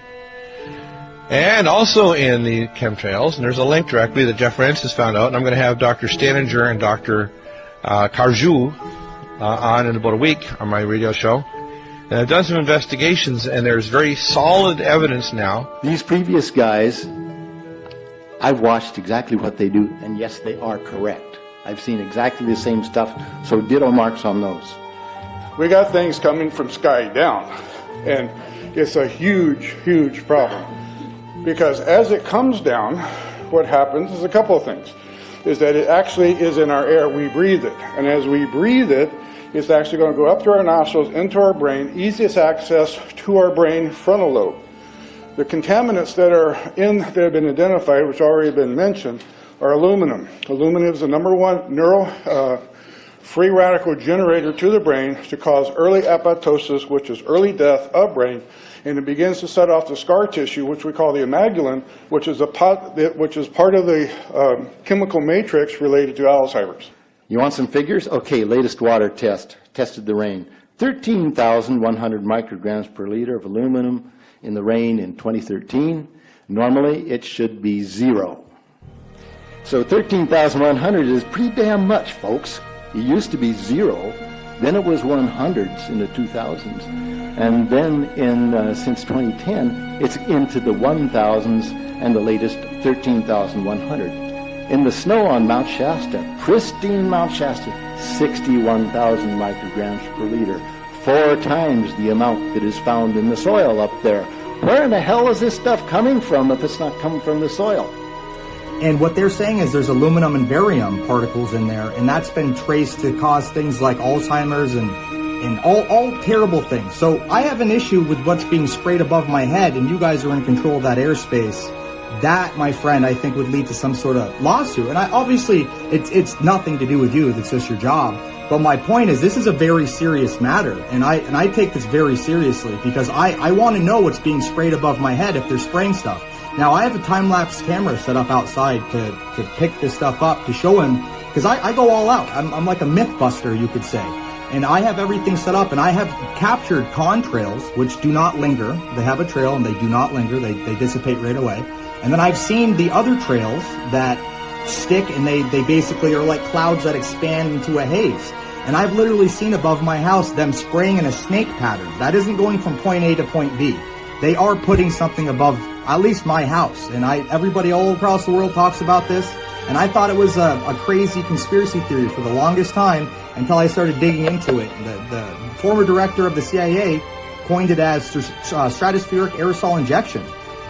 And also in the chemtrails, and there's a link directly that Jeff Francis found out, and I'm going to have Dr. Staninger and Dr. Karju on in about a week on my radio show. And I've done some investigations, and there's very solid evidence now. These previous guys, I've watched exactly what they do, and yes, they are correct. I've seen exactly the same stuff, so ditto marks on those. We got things coming from sky down, and it's a huge, huge problem. Because as it comes down, what happens is a couple of things. Is that it actually is in our air, we breathe it. And as we breathe it, it's actually going to go up through our nostrils, into our brain, easiest access to our brain frontal lobe. The contaminants that have been identified, which already been mentioned, are aluminum. Aluminum is the number one free radical generator to the brain to cause early apoptosis, which is early death of brain, and it begins to set off the scar tissue, which we call the amygdalin, which is part of the chemical matrix related to Alzheimer's. You want some figures? Okay, latest water test. Tested the rain. 13,100 micrograms per liter of aluminum in the rain in 2013. Normally, it should be 0. So 13,100 is pretty damn much, folks. It used to be 0, then it was 100s in the 2000s, and then since 2010, it's into the 1,000s and the latest 13,100. In the snow on Mount Shasta, pristine Mount Shasta, 61,000 micrograms per liter, 4 times the amount that is found in the soil up there. Where in the hell is this stuff coming from if it's not coming from the soil? And what they're saying is there's aluminum and barium particles in there, and that's been traced to cause things like Alzheimer's and all terrible things. So I have an issue with what's being sprayed above my head, and you guys are in control of that airspace. That, my friend, I think would lead to some sort of lawsuit. And obviously, it's nothing to do with you. It's just your job. But my point is, this is a very serious matter, and I take this very seriously because I want to know what's being sprayed above my head if they're spraying stuff. Now, I have a time-lapse camera set up outside to pick this stuff up, to show him, because I go all out. I'm like a myth buster, you could say. And I have everything set up, and I have captured contrails, which do not linger. They have a trail, and they do not linger. They dissipate right away. And then I've seen the other trails that stick, and they basically are like clouds that expand into a haze. And I've literally seen above my house them spraying in a snake pattern. That isn't going from point A to point B. They are putting something above at least my house. And everybody all across the world talks about this. And I thought it was a crazy conspiracy theory for the longest time until I started digging into it. The former director of the CIA coined it as stratospheric aerosol injection.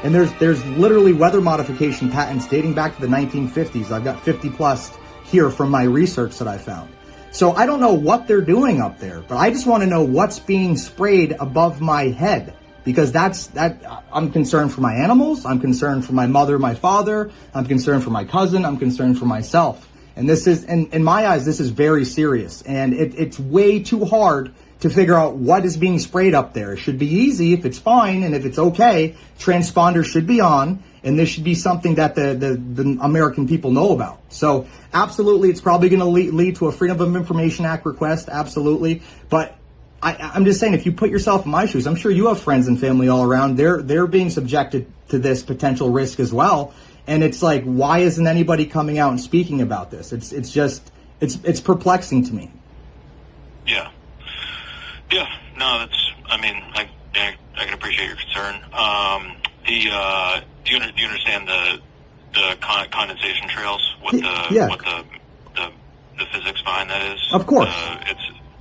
And there's literally weather modification patents dating back to the 1950s. I've got 50 plus here from my research that I found. So I don't know what they're doing up there, but I just want to know what's being sprayed above my head. Because I'm concerned for my animals, I'm concerned for my mother, my father, I'm concerned for my cousin, I'm concerned for myself. And this is, in my eyes, this is very serious. And it's way too hard to figure out what is being sprayed up there. It should be easy if it's fine and if it's okay. Transponders should be on, and this should be something that the American people know about. So absolutely, it's probably going to lead to a Freedom of Information Act request, absolutely. But I'm just saying, if you put yourself in my shoes, I'm sure you have friends and family all around. They're being subjected to this potential risk as well. And it's like, why isn't anybody coming out and speaking about this? It's perplexing to me. Yeah. Yeah. No, that's. I mean, I can appreciate your concern. Do you understand the condensation trails? What the physics behind that is? Of course.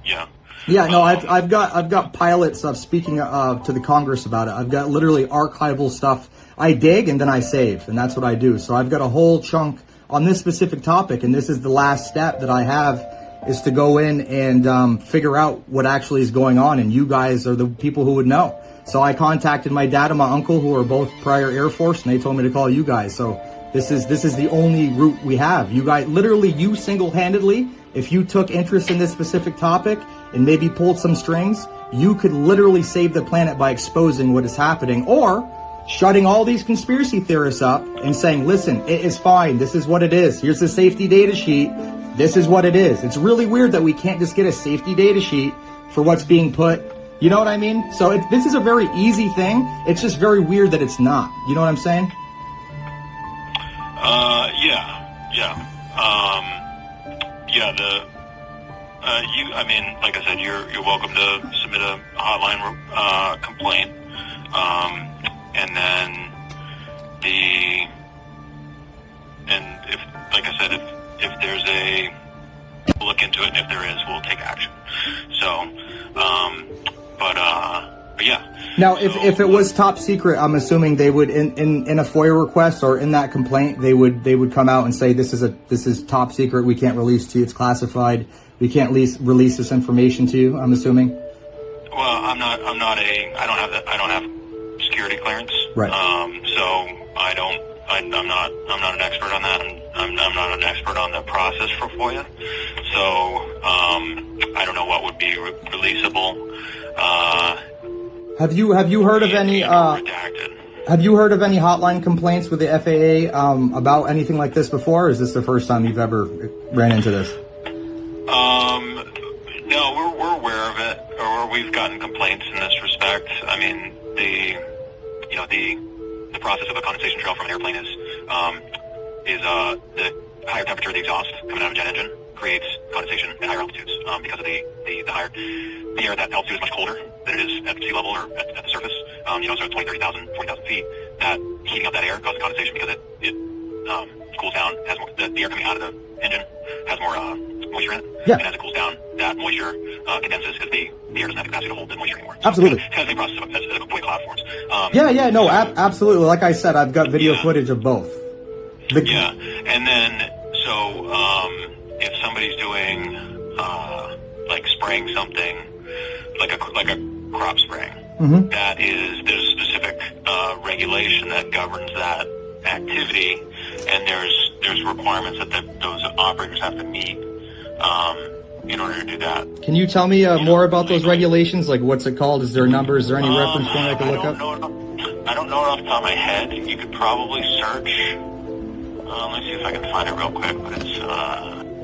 Yeah. Yeah, no, I've got pilots of speaking to the Congress about it. I've got literally archival stuff. I dig and then I save, and that's what I do. So I've got a whole chunk on this specific topic, and this is the last step that I have, is to go in and figure out what actually is going on, and you guys are the people who would know. So I contacted my dad and my uncle, who are both prior Air Force, and they told me to call you guys. So this is the only route we have. You guys, literally, you single-handedly, if you took interest in this specific topic and maybe pulled some strings, you could literally save the planet by exposing what is happening, or shutting all these conspiracy theorists up and saying, listen, it is fine. This is what it is. Here's the safety data sheet. This is what it is. It's really weird that we can't just get a safety data sheet for what's being put. You know what I mean? So this is a very easy thing. It's just very weird that it's not. You know what I'm saying? I mean, like I said, you're welcome to submit a hotline complaint, and then if, like I said, if there's we'll look into it, and if there is, we'll take action. So, but yeah. Now, if it was top secret, I'm assuming they would in a FOIA request or in that complaint, they would come out and say this is top secret. We can't release to you. It's classified. We can't release this information to you. I'm assuming. Well, I don't have security clearance. Right. So I'm not an expert on that. I'm not an expert on the process for FOIA. So I don't know what would be releasable. Have you heard of any? Have you heard of any hotline complaints with the FAA about anything like this before? Or is this the first time you've ever ran into this? No, we're aware of it, or we've gotten complaints in this respect. I mean, the process of a condensation trail from an airplane is the higher temperature of the exhaust coming out of a jet engine creates condensation at higher altitudes because of the air at that altitude is much colder than it is at sea level or at the surface. So at 20, 30,000, 40,000 feet, that heating up that air causes condensation because it cools down, has more, the air coming out of the engine has more moisture in it. Yeah. And as it cools down, that moisture condenses because the air doesn't have the capacity to hold the moisture anymore. Absolutely. It's kind of the same process as the way cloud forms. Absolutely. Like I said, I've got video footage of both. And then, so if somebody's doing like spraying something, like a crop spraying, there's a specific regulation that governs that activity, and there's requirements that those operators have to meet in order to do that. Can you tell me more about those regulations? Like, what's it called? Is there a number? Is there any reference point I can look up? I don't know it off the top of my head. You could probably search. Let me see if I can find it real quick. But it's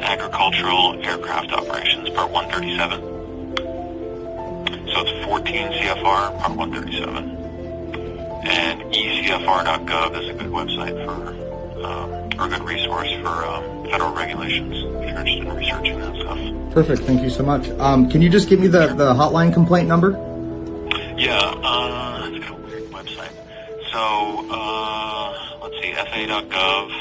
Agricultural Aircraft Operations, Part 137. So it's 14 CFR, Part 137. And ecfr.gov is a good website or a good resource for federal regulations if you're interested in researching that stuff. Perfect. Thank you so much. Can you just give me the hotline complaint number? Yeah, it's got a weird website. So, let's see, FAA.gov.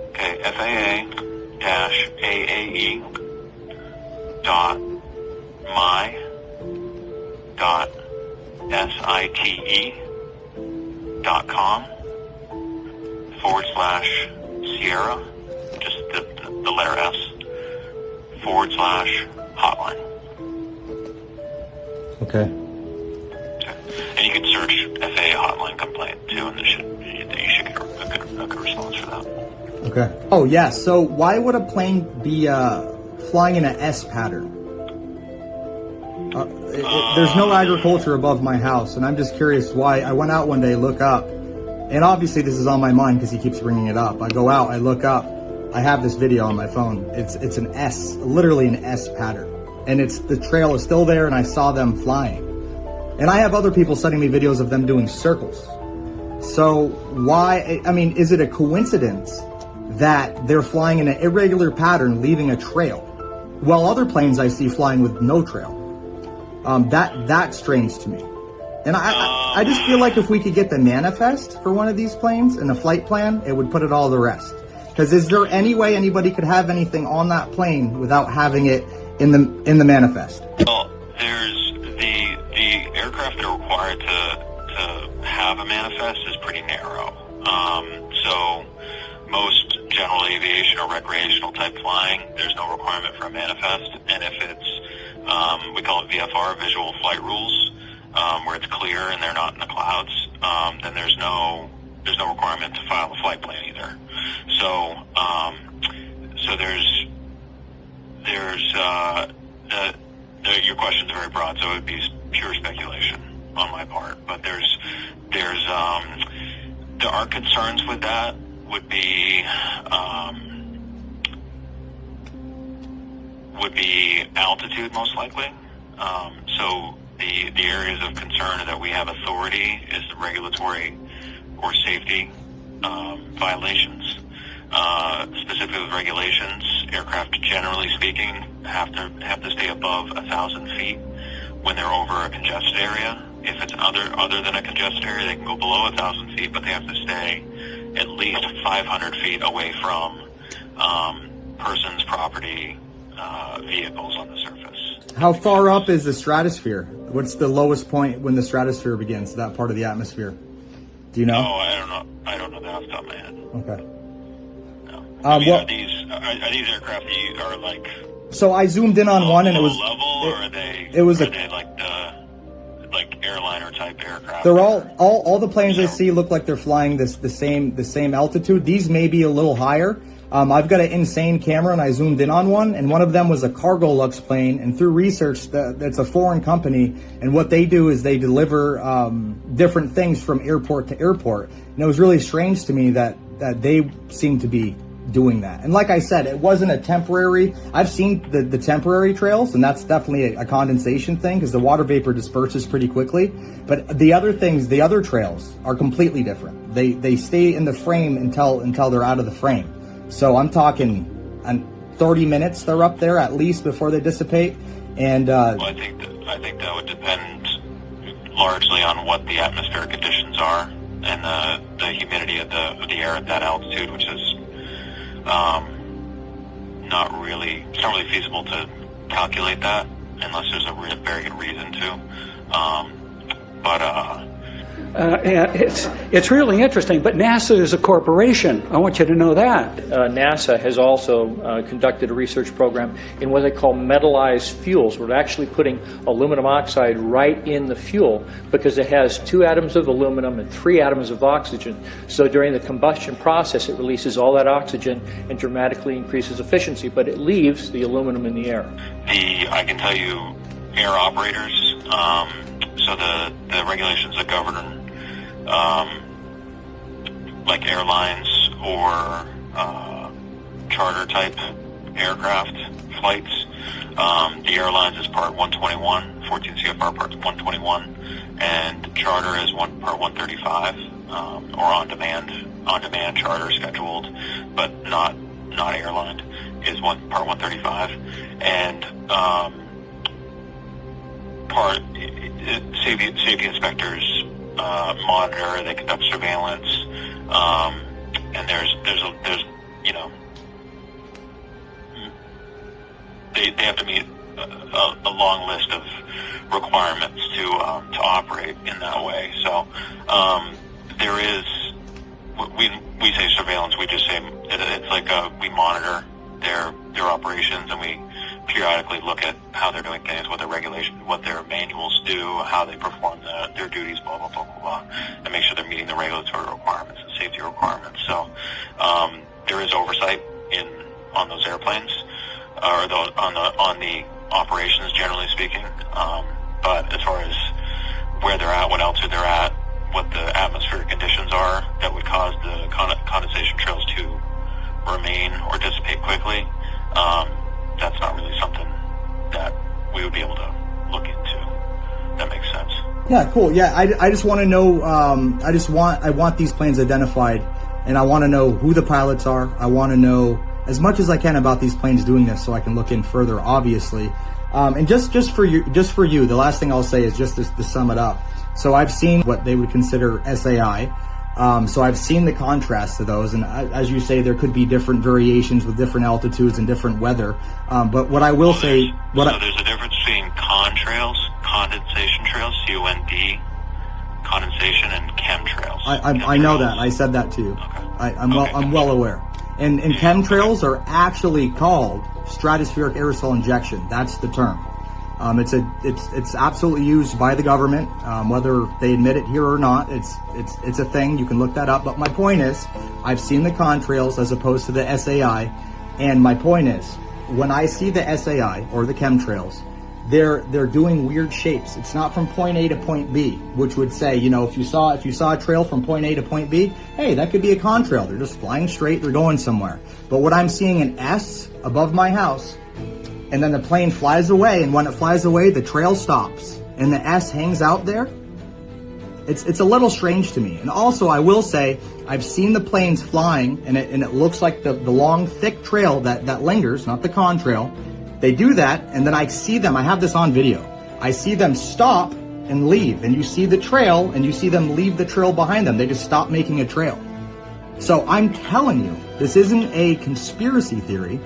Okay, FAA-AAE.my.site.com/Sierra, just the letter S, /hotline. Okay. And you can search FAA hotline complaint too, and you should get a good response for that. Okay. Oh, yeah. So why would a plane be flying in an S pattern? There's no agriculture above my house, and I'm just curious why. I went out one day, look up, and obviously this is on my mind because he keeps bringing it up. I go out, I look up, I have this video on my phone. It's an S, literally an S pattern, and the trail is still there, and I saw them flying. And I have other people sending me videos of them doing circles. So why, I mean, is it a coincidence that they're flying in an irregular pattern, leaving a trail, while other planes I see flying with no trail? That's strange to me. And I just feel like if we could get the manifest for one of these planes and a flight plan, it would put it all to rest. Because is there any way anybody could have anything on that plane without having it in the manifest? Well, there's the aircraft that are required to have a manifest is pretty narrow. So most general aviation or recreational type flying, there's no requirement for a manifest. And if it's, we call it VFR, Visual Flight Rules, where it's clear and they're not in the clouds, then there's no requirement to file a flight plan either. So your question's very broad, so it would be pure speculation on my part. But there are concerns with that. Would be altitude most likely. So the areas of concern that we have authority is the regulatory or safety violations. Specifically with regulations, aircraft generally speaking have to stay above 1,000 feet when they're over a congested area. If it's other than a congested area, they can go below 1,000 feet, but they have to stay at least 500 feet away from persons, property, vehicles on the surface. How far up is the stratosphere? What's the lowest point when the stratosphere begins, that part of the atmosphere? Do you know? Oh, I don't know. I don't know that off the top of my head. Okay. No. Are these aircraft that are like? So I zoomed in on one, and it was level, or are they? It was are they like airliner type aircraft? They're all the planes I see look like they're flying the same altitude. These may be a little higher. I've got an insane camera, and I zoomed in on one, and one of them was a cargo Lux plane. And through research, that's a foreign company, and what they do is they deliver different things from airport to airport. And it was really strange to me that they seem to be doing that. And like I said, it wasn't a temporary. I've seen the temporary trails, and that's definitely a condensation thing because the water vapor disperses pretty quickly. But the other trails are completely different. They stay in the frame until they're out of the frame. So I'm talking 30 minutes they're up there at least before they dissipate. And well, I think that would depend largely on what the atmospheric conditions are and the humidity of the air at that altitude, which is it's not really feasible to calculate that unless there's a very good reason to. It's really interesting, but NASA is a corporation. I want you to know that. NASA has also conducted a research program in what they call metallized fuels. We're actually putting aluminum oxide right in the fuel because it has 2 atoms of aluminum and 3 atoms of oxygen. So during the combustion process, it releases all that oxygen and dramatically increases efficiency, but it leaves the aluminum in the air. I can tell you, air operators, so the regulations that govern like airlines or charter type aircraft flights, the airlines is part 121, 14 CFR part 121, and charter is part 135, or on demand charter scheduled, but not airline is part 135, and safety inspectors monitor, they conduct surveillance, and there's they have to meet a long list of requirements to operate in that way. So there is, we say surveillance, we just say it's like we monitor their operations, and we periodically look at how they're doing things, what their manuals do, how they perform their duties, blah, blah, blah, blah, blah, and make sure they're meeting the regulatory requirements and safety requirements. So there is oversight on those airplanes, or on the operations, generally speaking. but as far as where they're at, what altitude they're at, what the atmospheric conditions are that would cause the condensation trails to remain or dissipate quickly, that's not really something that we would be able to look into. That makes sense. Yeah, cool. Yeah, I just want to know, I want these planes identified, and I want to know who the pilots are. I want to know as much as I can about these planes doing this so I can look in further, obviously. And just for you, the last thing I'll say is just to sum it up. So I've seen what they would consider SAI. So I've seen the contrast to those, and as you say, there could be different variations with different altitudes and different weather. But what I will say... there's a difference between contrails, condensation trails, C-O-N-D, condensation, and chemtrails. I know that. I said that to you. Okay. I'm well aware. And chemtrails are actually called stratospheric aerosol injection. That's the term. It's absolutely used by the government, whether they admit it here or not. It's a thing. You can look that up. But my point is, I've seen the contrails as opposed to the SAI, and my point is, when I see the SAI or the chemtrails, they're doing weird shapes. It's not from point A to point B, which would say, if you saw a trail from point A to point B, hey, that could be a contrail. They're just flying straight. They're going somewhere. But what I'm seeing an S above my house, and then the plane flies away, and when it flies away, the trail stops, and the S hangs out there. It's a little strange to me. And also, I will say, I've seen the planes flying, and it looks like the long, thick trail that lingers, not the contrail. They do that, and then I see them. I have this on video. I see them stop and leave, and you see the trail, and you see them leave the trail behind them. They just stop making a trail. So I'm telling you, this isn't a conspiracy theory.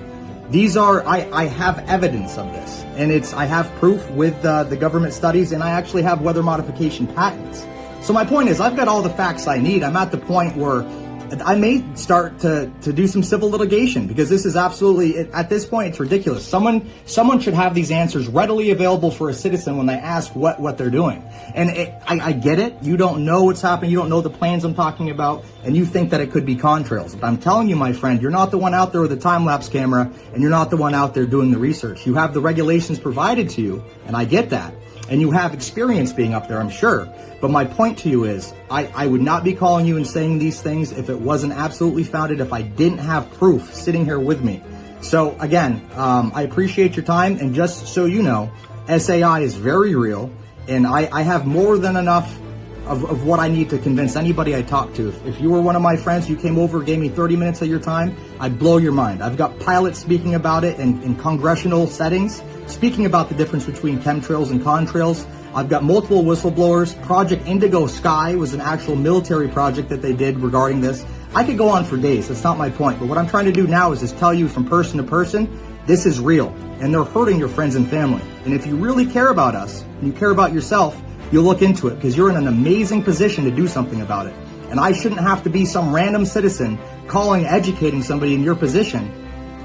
These are, I have evidence of this, and I have proof with the government studies, and I actually have weather modification patents. So my point is, I've got all the facts I need. I'm at the point where I may start to do some civil litigation, because this is absolutely, at this point, it's ridiculous. Someone should have these answers readily available for a citizen when they ask what they're doing. And I get it. You don't know what's happening. You don't know the plans I'm talking about, and you think that it could be contrails. But I'm telling you, my friend, you're not the one out there with a time-lapse camera, and you're not the one out there doing the research. You have the regulations provided to you, and I get that. And you have experience being up there, I'm sure. But my point to you is, I would not be calling you and saying these things if it wasn't absolutely founded, if I didn't have proof sitting here with me. So again, I appreciate your time, and just so you know, SAI is very real, and I have more than enough of what I need to convince anybody I talk to. If you were one of my friends, you came over, gave me 30 minutes of your time, I'd blow your mind. I've got pilots speaking about it in congressional settings, speaking about the difference between chemtrails and contrails. I've got multiple whistleblowers. Project Indigo Sky was an actual military project that they did regarding this. I could go on for days. That's not my point. But what I'm trying to do now is just tell you from person to person, this is real. And they're hurting your friends and family. And if you really care about us, and you care about yourself, you'll look into it, because you're in an amazing position to do something about it. And I shouldn't have to be some random citizen calling, educating somebody in your position.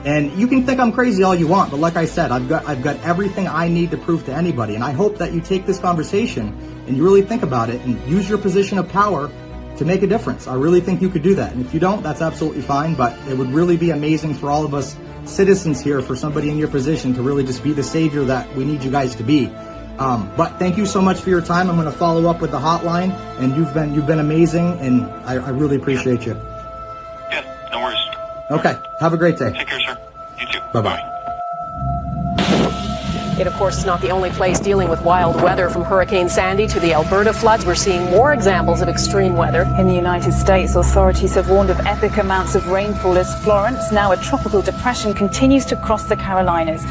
And you can think I'm crazy all you want, but like I said, I've got everything I need to prove to anybody. And I hope that you take this conversation and you really think about it and use your position of power to make a difference. I really think you could do that. And if you don't, that's absolutely fine, but it would really be amazing for all of us citizens here, for somebody in your position to really just be the savior that we need you guys to be. But thank you so much for your time. I'm going to follow up with the hotline, and you've been amazing, and I really appreciate you. Yeah, no worries. Okay, have a great day. Take care, sir. You too. Bye-bye. It, of course, is not the only place dealing with wild weather. From Hurricane Sandy to the Alberta floods, we're seeing more examples of extreme weather. In the United States, authorities have warned of epic amounts of rainfall as Florence, now a tropical depression, continues to cross the Carolinas.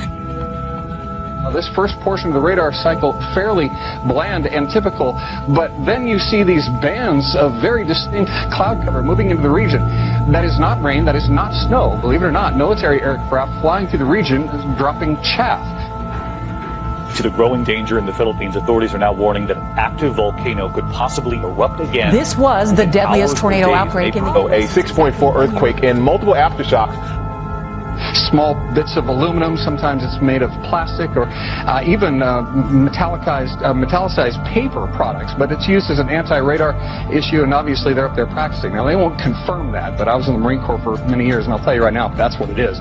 This first portion of the radar cycle, fairly bland and typical, but then you see these bands of very distinct cloud cover moving into the region. That is not rain, that is not snow. Believe it or not, military aircraft flying through the region dropping chaff. To the growing danger in the Philippines, authorities are now warning that an active volcano could possibly erupt again. This was the deadliest tornado outbreak in the A 6.4 earthquake and multiple aftershocks. Small bits of aluminum, sometimes it's made of plastic, or even metallicized paper products, but it's used as an anti-radar issue, and obviously they're up there practicing. Now, they won't confirm that, but I was in the Marine Corps for many years, and I'll tell you right now, that's what it is.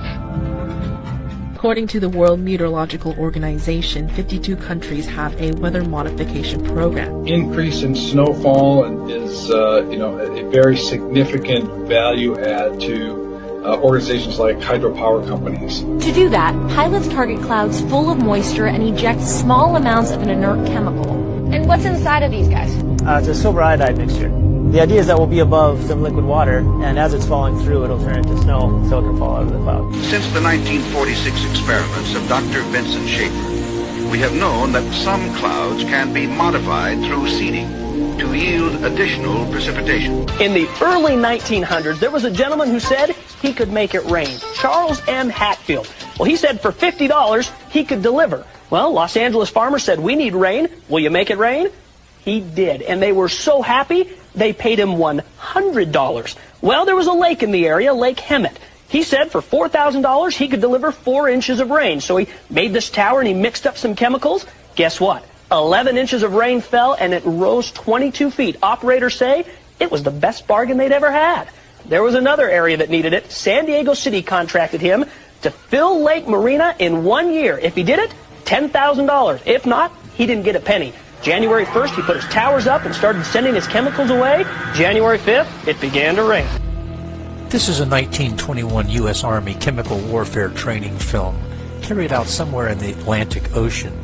According to the World Meteorological Organization, 52 countries have a weather modification program. Increase in snowfall is, a very significant value add to organizations like hydropower companies. To do that, pilots target clouds full of moisture and eject small amounts of an inert chemical. And what's inside of these guys? It's a silver iodide mixture. The idea is that we'll be above some liquid water, and as it's falling through, it'll turn into snow, so it can fall out of the cloud. Since the 1946 experiments of Dr. Vincent Schaefer, we have known that some clouds can be modified through seeding to yield additional precipitation. In the early 1900s, there was a gentleman who said he could make it rain. Charles M. Hatfield. Well, he said for $50, he could deliver. Well, Los Angeles farmers said, we need rain. Will you make it rain? He did, and they were so happy, they paid him $100. Well, there was a lake in the area, Lake Hemet. He said for $4,000, he could deliver 4 inches of rain. So he made this tower and he mixed up some chemicals. Guess what? 11 inches of rain fell and it rose 22 feet. Operators say it was the best bargain they'd ever had. There was another area that needed it. San Diego City contracted him to fill Lake Marina in 1 year. If he did it, $10,000. If not, he didn't get a penny. January 1st, he put his towers up and started sending his chemicals away. January 5th, it began to rain. This is a 1921 U.S. Army chemical warfare training film carried out somewhere in the Atlantic Ocean.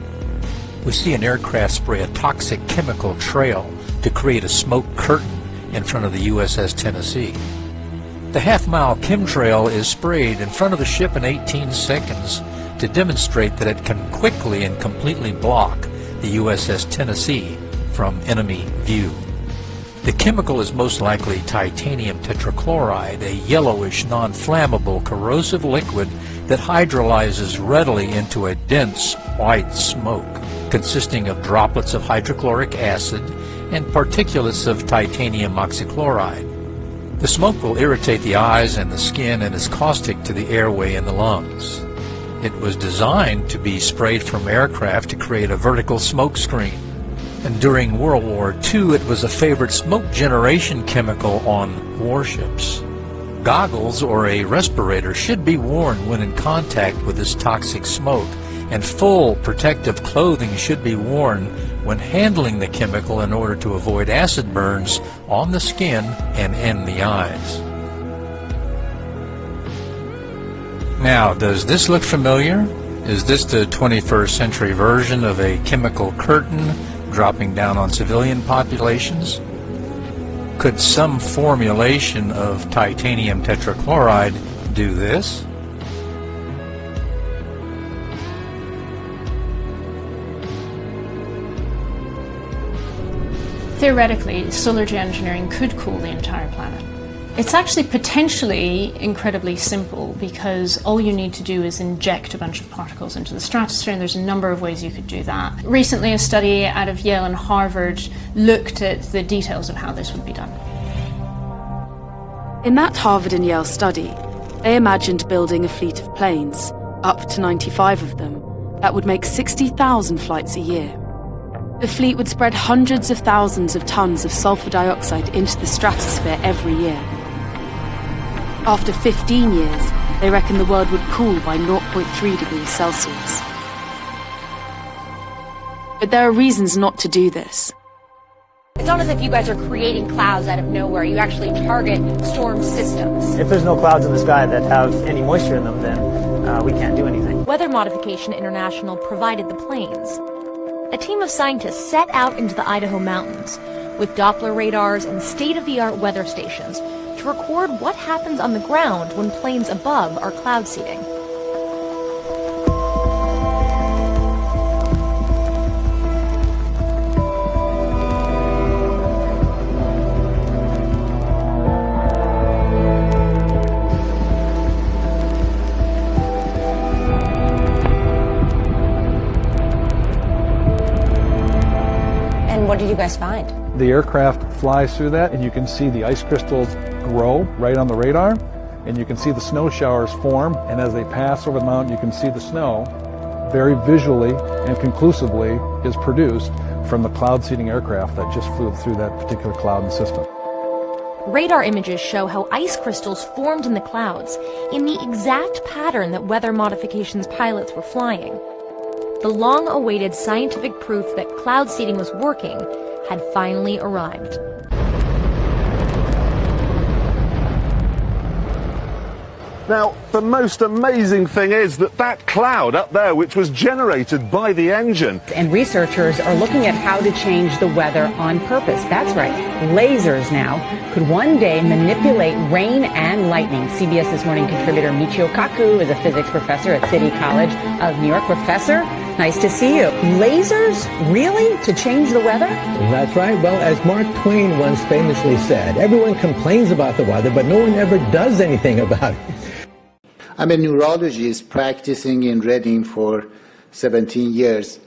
We see an aircraft spray a toxic chemical trail to create a smoke curtain in front of the USS Tennessee. The half-mile chemtrail is sprayed in front of the ship in 18 seconds to demonstrate that it can quickly and completely block the USS Tennessee from enemy view. The chemical is most likely titanium tetrachloride, a yellowish, non-flammable, corrosive liquid that hydrolyzes readily into a dense white smoke consisting of droplets of hydrochloric acid and particulates of titanium oxychloride. The smoke will irritate the eyes and the skin and is caustic to the airway and the lungs. It was designed to be sprayed from aircraft to create a vertical smoke screen. And during World War II, it was a favorite smoke generation chemical on warships. Goggles or a respirator should be worn when in contact with this toxic smoke, and full protective clothing should be worn when handling the chemical in order to avoid acid burns on the skin and in the eyes. Now, does this look familiar? Is this the 21st century version of a chemical curtain dropping down on civilian populations? Could some formulation of titanium tetrachloride do this? Theoretically, solar geoengineering could cool the entire planet. It's actually potentially incredibly simple because all you need to do is inject a bunch of particles into the stratosphere, and there's a number of ways you could do that. Recently, a study out of Yale and Harvard looked at the details of how this would be done. In that Harvard and Yale study, they imagined building a fleet of planes, up to 95 of them, that would make 60,000 flights a year. The fleet would spread hundreds of thousands of tons of sulfur dioxide into the stratosphere every year. After 15 years, they reckon the world would cool by 0.3 degrees Celsius. But there are reasons not to do this. It's not as if you guys are creating clouds out of nowhere. You actually target storm systems. If there's no clouds in the sky that have any moisture in them, then we can't do anything. Weather Modification International provided the planes. A team of scientists set out into the Idaho mountains with Doppler radars and state-of-the-art weather stations to record what happens on the ground when planes above are cloud seeding. What did you guys find? The aircraft flies through that, and you can see the ice crystals grow right on the radar, and you can see the snow showers form, and as they pass over the mountain, you can see the snow very visually and conclusively is produced from the cloud seeding aircraft that just flew through that particular cloud system. Radar images show how ice crystals formed in the clouds in the exact pattern that weather modifications pilots were flying. The long-awaited scientific proof that cloud seeding was working had finally arrived. Now, the most amazing thing is that that cloud up there, which was generated by the engine. And researchers are looking at how to change the weather on purpose. That's right. Lasers now could one day manipulate rain and lightning. CBS This Morning contributor Michio Kaku is a physics professor at City College of New York. Professor, nice to see you. Lasers, really? To change the weather? That's right. Well, as Mark Twain once famously said, everyone complains about the weather, but no one ever does anything about it. I'm a neurologist practicing in Reading for 17 years.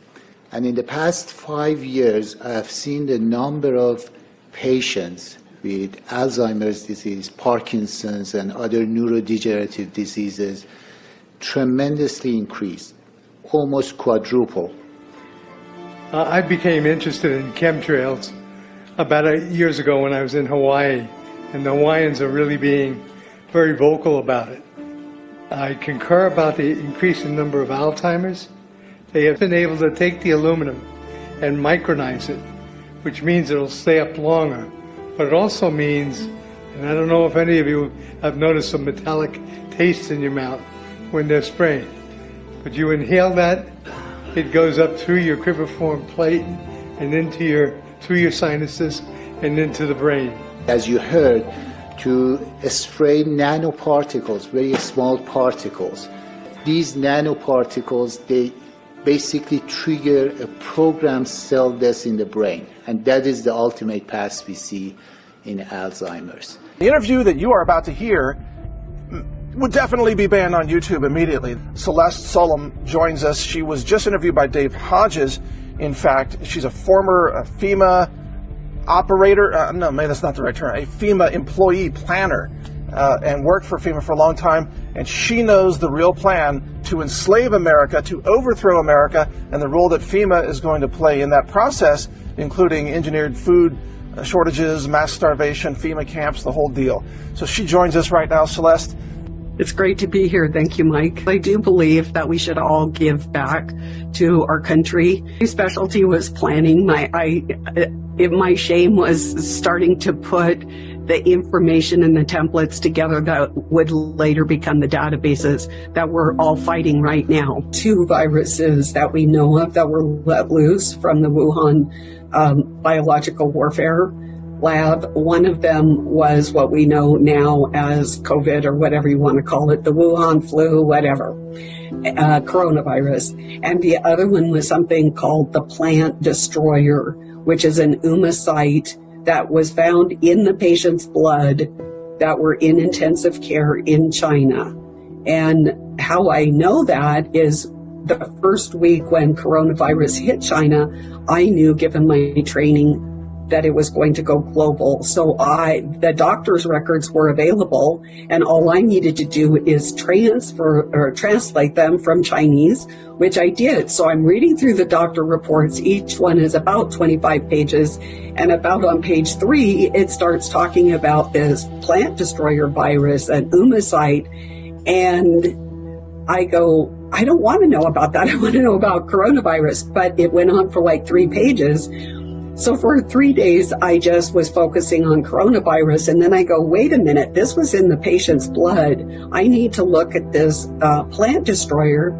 And in the past 5 years, I have seen the number of patients with Alzheimer's disease, Parkinson's, and other neurodegenerative diseases tremendously increase, almost quadruple. I became interested in chemtrails about 8 years ago when I was in Hawaii, and the Hawaiians are really being very vocal about it. I concur about the increasing number of Alzheimer's. They have been able to take the aluminum and micronize it, which means it'll stay up longer. But it also means, and I don't know if any of you have noticed some metallic taste in your mouth when they're spraying, but you inhale that, it goes up through your cribriform plate and through your sinuses and into the brain. As you heard, to spray nanoparticles, very small particles. These nanoparticles, they basically trigger a programmed cell death in the brain, and that is the ultimate path we see in Alzheimer's. The interview that you are about to hear would definitely be banned on YouTube immediately. Celeste Solom joins us. She was just interviewed by Dave Hodges. In fact, she's a former FEMA operator, no, maybe that's not the right term, a FEMA employee planner, and worked for FEMA for a long time, and she knows the real plan to enslave America, to overthrow America, and the role that FEMA is going to play in that process, including engineered food shortages, mass starvation, FEMA camps, the whole deal. So she joins us right now. Celeste. It's great to be here. Thank you, Mike. I do believe that we should all give back to our country. My specialty was planning. My shame was starting to put the information and the templates together that would later become the databases that we're all fighting right now. 2 viruses that we know of that were let loose from the Wuhan biological warfare lab. One of them was what we know now as COVID, or whatever you want to call it, the Wuhan flu, whatever, coronavirus. And the other one was something called the plant destroyer, which is an oomocyte that was found in the patient's blood that were in intensive care in China. And how I know that is the first week when coronavirus hit China, I knew, given my training, that it was going to go global. So the doctor's records were available, and all I needed to do is translate them from Chinese, which I did. So I'm reading through the doctor reports. Each one is about 25 pages, and about on page 3, it starts talking about this plant destroyer virus, an oomocyte, and I go, I don't want to know about that. I want to know about coronavirus. But it went on for like 3 pages. So for 3 days, I just was focusing on coronavirus, and then I go, wait a minute, this was in the patient's blood. I need to look at this plant destroyer.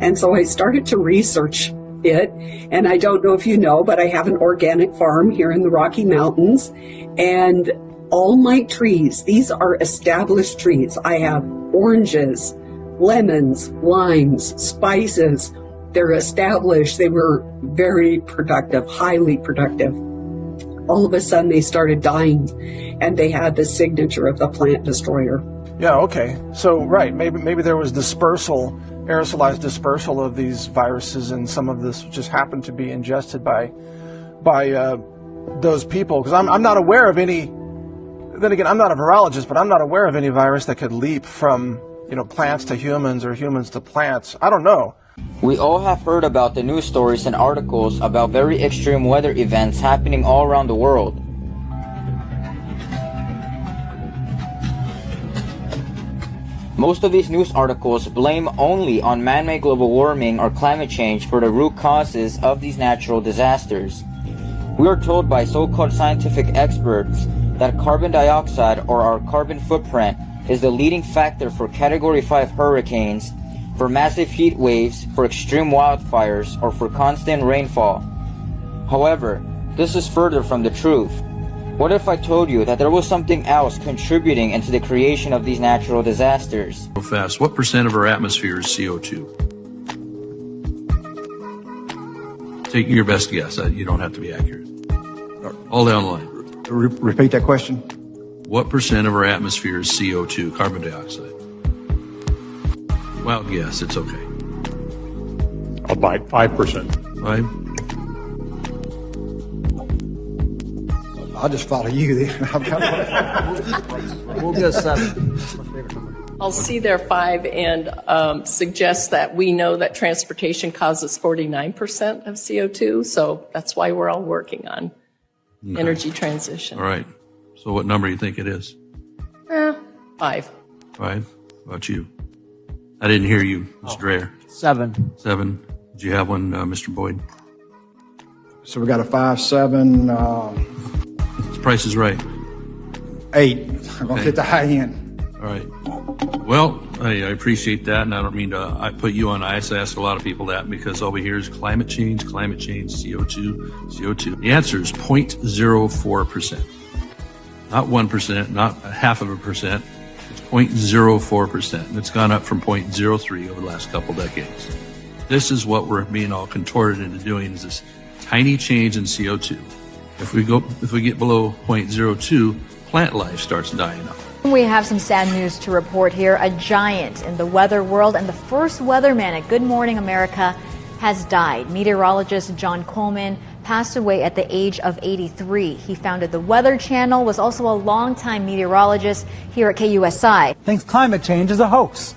And so I started to research it, and I don't know if you know, but I have an organic farm here in the Rocky Mountains, and all my trees, these are established trees. I have oranges, lemons, limes, spices. They're established. They were very productive, highly productive. All of a sudden they started dying, and they had the signature of the plant destroyer. Yeah, okay. So, right, maybe there was dispersal, aerosolized dispersal of these viruses, and some of this just happened to be ingested by those people. Because I'm not aware of any, then again, I'm not a virologist, but I'm not aware of any virus that could leap from, plants to humans or humans to plants. I don't know. We all have heard about the news stories and articles about very extreme weather events happening all around the world. Most of these news articles blame only on man-made global warming or climate change for the root causes of these natural disasters. We are told by so-called scientific experts that carbon dioxide, or our carbon footprint, is the leading factor for Category 5 hurricanes, for massive heat waves, for extreme wildfires, or for constant rainfall. However, this is further from the truth. What if I told you that there was something else contributing into the creation of these natural disasters? Real fast, what percent of our atmosphere is CO2? Take your best guess. You don't have to be accurate. All down the line. Repeat that question. What percent of our atmosphere is CO2, carbon dioxide? Wild guess, it's okay. About 5%. 5? I'll just follow you then. We'll go 7. That's my favorite number. I'll see their 5 and suggest that we know that transportation causes 49% of CO2, so that's why we're all working on energy transition. All right. So what number do you think it is? 5. 5? How about you? I didn't hear you, Mr. Dreyer. 7. 7. Did you have one, Mr. Boyd? So we got a 5, 7. This Price is Right. 8. I'm going to hit the high end. All right. Well, I appreciate that, and I don't mean to put you on ice. I ask a lot of people that because all we hear is climate change, CO2. The answer is 0.04%. Not 1%, not 0.5%. It's 0.04%. And it's gone up from 0.03 over the last couple decades. This is what we're being all contorted into doing, is this tiny change in CO2. If we get below 0.02, plant life starts dying up. We have some sad news to report here. A giant in the weather world and the first weatherman at Good Morning America has died. Meteorologist John Coleman passed away at the age of 83. He founded the Weather Channel, was also a longtime meteorologist here at KUSI. Thinks climate change is a hoax.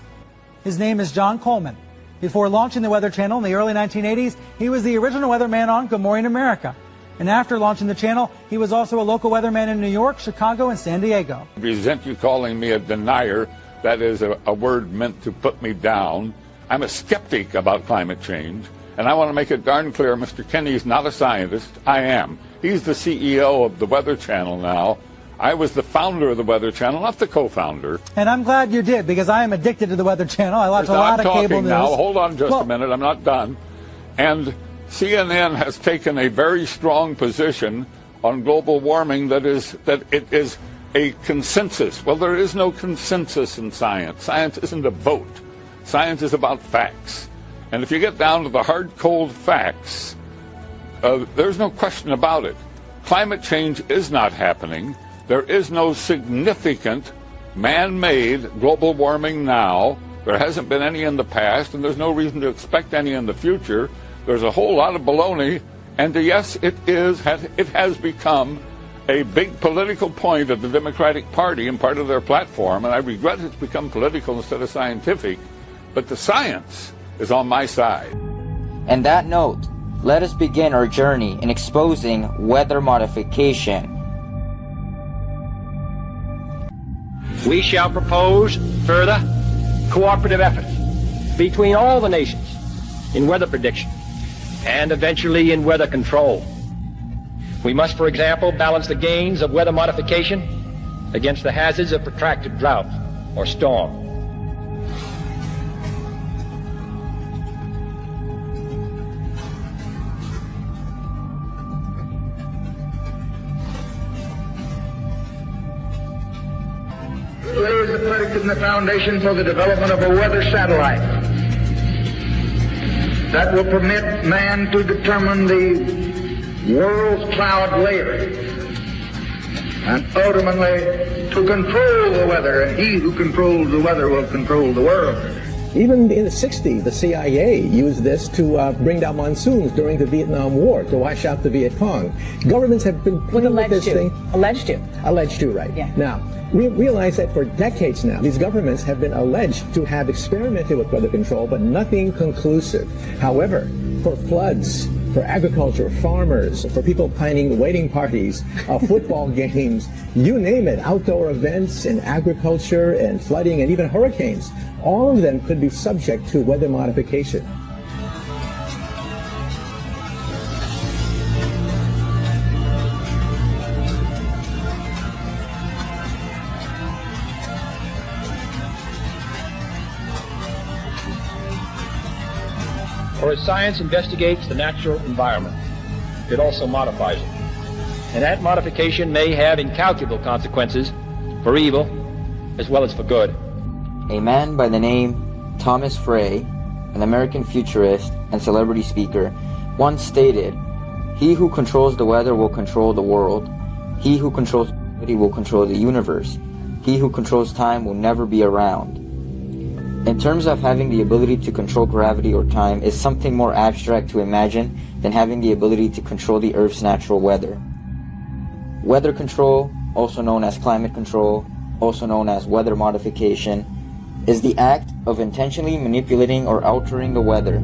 His name is John Coleman. Before launching the Weather Channel in the early 1980s, he was the original weatherman on Good Morning America. And after launching the channel, he was also a local weatherman in New York, Chicago, and San Diego. I resent you calling me a denier. That is a word meant to put me down. I'm a skeptic about climate change, and I want to make it darn clear, Mr. Kenny's not a scientist. I am. He's the CEO of the Weather Channel now. I was the founder of the Weather Channel, not the co-founder. And I'm glad you did, because I am addicted to the Weather Channel. I watch a lot of cable news. Now, hold on just a minute. I'm not done. And CNN has taken a very strong position on global warming that it is a consensus. Well, there is no consensus in science. Science isn't a vote. Science is about facts. And if you get down to the hard, cold facts, there's no question about it. Climate change is not happening. There is no significant man-made global warming now. There hasn't been any in the past, and there's no reason to expect any in the future. There's a whole lot of baloney, and yes, it has become a big political point of the Democratic Party and part of their platform, and I regret it's become political instead of scientific, but the science is on my side. On that note, let us begin our journey in exposing weather modification. We shall propose further cooperative efforts between all the nations in weather prediction and eventually in weather control. We must, for example, balance the gains of weather modification against the hazards of protracted drought or storm. Lays the predicate and the foundation for the development of a weather satellite that will permit man to determine the world's cloud layer and ultimately to control the weather, and he who controls the weather will control the world. Even in the 60s, the CIA used this to bring down monsoons during the Vietnam War, to wash out the Viet Cong. Governments have been playing with this thing. Alleged to. Alleged to, right. Yeah. Now, we realize that for decades now, these governments have been alleged to have experimented with weather control, but nothing conclusive. However, for floods, for agriculture, farmers, for people planning wedding parties, football games, you name it, outdoor events in agriculture and flooding and even hurricanes. All of them could be subject to weather modification. For as science investigates the natural environment, it also modifies it. And that modification may have incalculable consequences for evil as well as for good. A man by the name Thomas Frey, an American futurist and celebrity speaker, once stated, "He who controls the weather will control the world. He who controls gravity will control the universe. He who controls time will never be around." In terms of having the ability to control gravity or time is something more abstract to imagine than having the ability to control the Earth's natural weather. Weather control, also known as climate control, also known as weather modification, is the act of intentionally manipulating or altering the weather.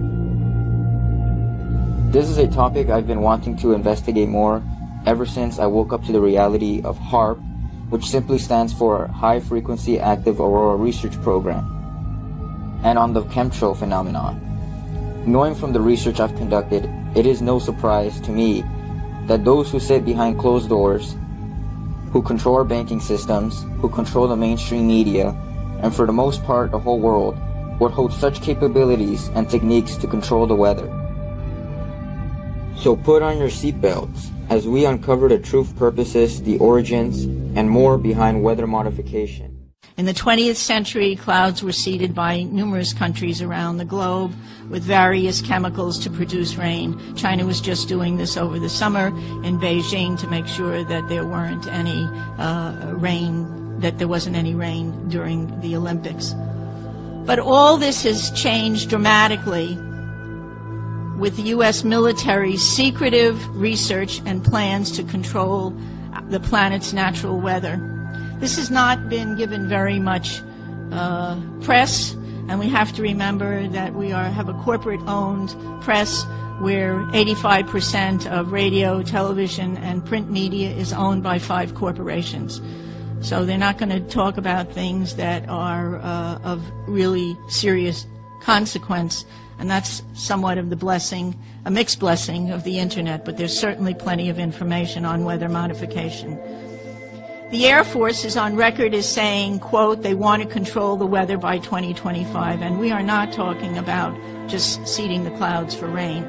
This is a topic I've been wanting to investigate more ever since I woke up to the reality of HAARP, which simply stands for High Frequency Active Aurora Research Program, and on the chemtrail phenomenon. Knowing from the research I've conducted, it is no surprise to me that those who sit behind closed doors, who control our banking systems, who control the mainstream media, and for the most part the whole world, would hold such capabilities and techniques to control the weather. So put on your seatbelts as we uncover the truth, purposes, the origins, and more behind weather modification. In the 20th century, clouds were seeded by numerous countries around the globe with various chemicals to produce rain. China was just doing this over the summer in Beijing to make sure that there weren't any rain, that there wasn't any rain during the Olympics. But all this has changed dramatically with the U.S. military's secretive research and plans to control the planet's natural weather. This has not been given very much press, and we have to remember that we have a corporate-owned press where 85% of radio, television, and print media is owned by 5 corporations. So they're not going to talk about things that are of really serious consequence, and that's somewhat of the blessing, a mixed blessing of the Internet, but there's certainly plenty of information on weather modification. The Air Force is on record as saying, quote, they want to control the weather by 2025, and we are not talking about just seeding the clouds for rain.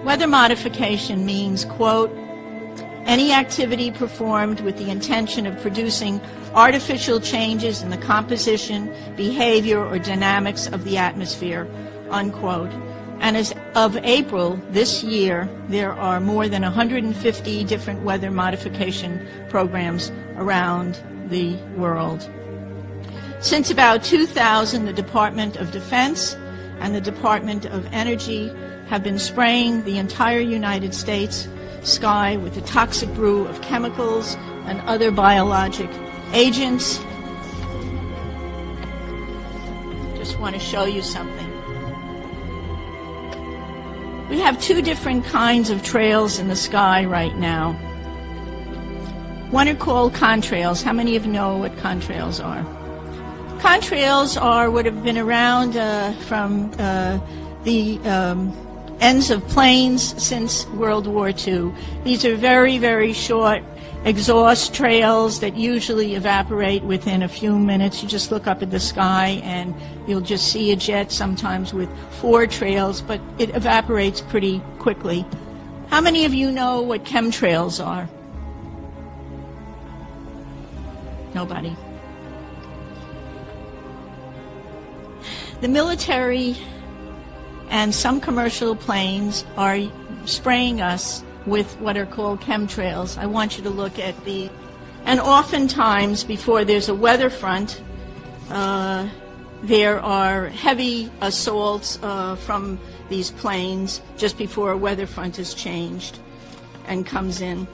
Weather modification means, quote, any activity performed with the intention of producing artificial changes in the composition, behavior, or dynamics of the atmosphere, unquote. And as of April this year, there are more than 150 different weather modification programs around the world. Since about 2000, the Department of Defense and the Department of Energy have been spraying the entire United States sky with a toxic brew of chemicals and other biologic agents. Just want to show you something. We have 2 different kinds of trails in the sky right now. One are called contrails. How many of you know what contrails are? Contrails are what have been around from the ends of planes since World War II. These are very, very short exhaust trails that usually evaporate within a few minutes. You just look up at the sky and you'll just see a jet, sometimes with 4 trails, but it evaporates pretty quickly. How many of you know what chemtrails are? Nobody. The military and some commercial planes are spraying us with what are called chemtrails. I want you to look at the... And oftentimes, before there's a weather front, there are heavy assaults from these planes just before a weather front is changed and comes in.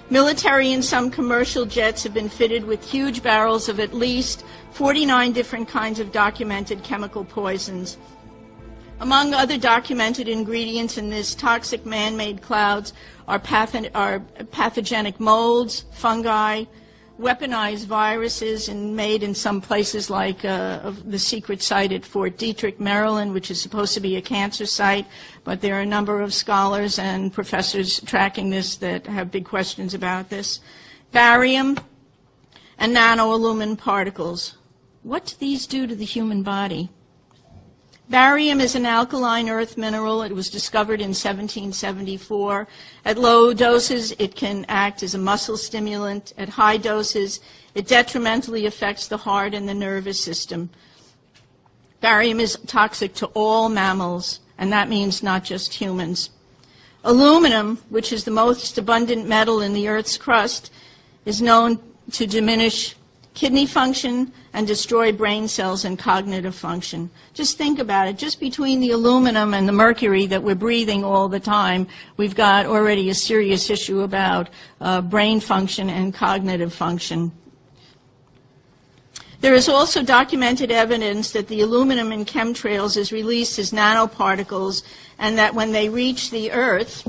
Military and some commercial jets have been fitted with huge barrels of at least 49 different kinds of documented chemical poisons. Among other documented ingredients in this toxic man-made clouds are pathogenic molds, fungi, weaponized viruses, and made in some places like the secret site at Fort Detrick, Maryland, which is supposed to be a cancer site, but there are a number of scholars and professors tracking this that have big questions about this. Barium and nanoalumin particles. What do these do to the human body? Barium is an alkaline earth mineral. It was discovered in 1774. At low doses, it can act as a muscle stimulant. At high doses, it detrimentally affects the heart and the nervous system. Barium is toxic to all mammals, and that means not just humans. Aluminum, which is the most abundant metal in the Earth's crust, is known to diminish kidney function and destroy brain cells and cognitive function. Just think about it. Just between the aluminum and the mercury that we're breathing all the time, we've got already a serious issue about brain function and cognitive function. There is also documented evidence that the aluminum in chemtrails is released as nanoparticles, and that when they reach the Earth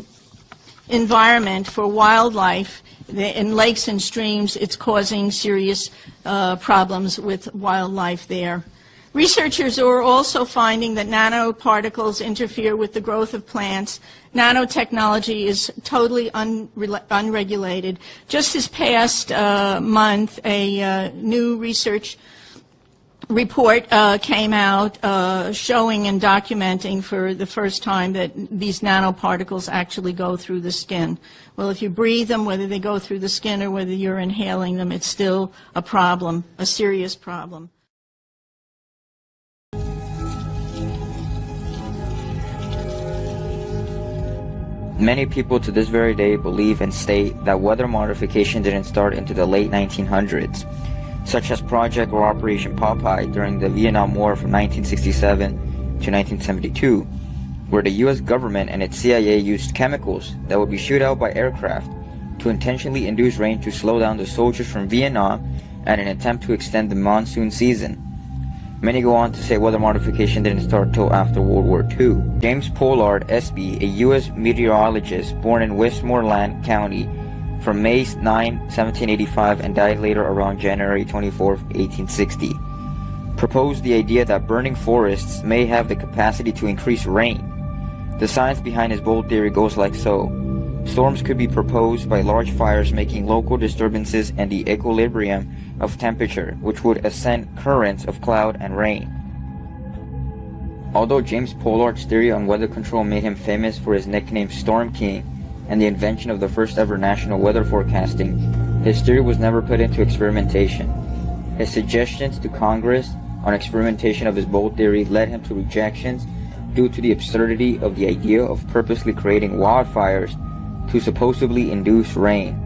environment for wildlife, in lakes and streams, it's causing serious problems with wildlife there. Researchers are also finding that nanoparticles interfere with the growth of plants. Nanotechnology is totally unregulated. Just this past month, a new research report came out showing and documenting for the first time that these nanoparticles actually go through the skin. Well, if you breathe them, whether they go through the skin or whether you're inhaling them, it's still a problem, a serious problem. Many people to this very day believe and state that weather modification didn't start into the late 1900s, such as Project or Operation Popeye during the Vietnam War from 1967 to 1972, where the US government and its CIA used chemicals that would be shot out by aircraft to intentionally induce rain to slow down the soldiers from Vietnam and an attempt to extend the monsoon season. Many go on to say weather modification didn't start till after World War II. James Pollard, SB, a US meteorologist born in Westmoreland County from May 9, 1785 and died later around January 24, 1860, proposed the idea that burning forests may have the capacity to increase rain. The science behind his bold theory goes like so. Storms could be proposed by large fires making local disturbances and the equilibrium of temperature, which would ascend currents of cloud and rain. Although James Pollard's theory on weather control made him famous for his nickname Storm King and the invention of the first ever national weather forecasting, his theory was never put into experimentation. His suggestions to Congress on experimentation of his bold theory led him to rejections due to the absurdity of the idea of purposely creating wildfires to supposedly induce rain.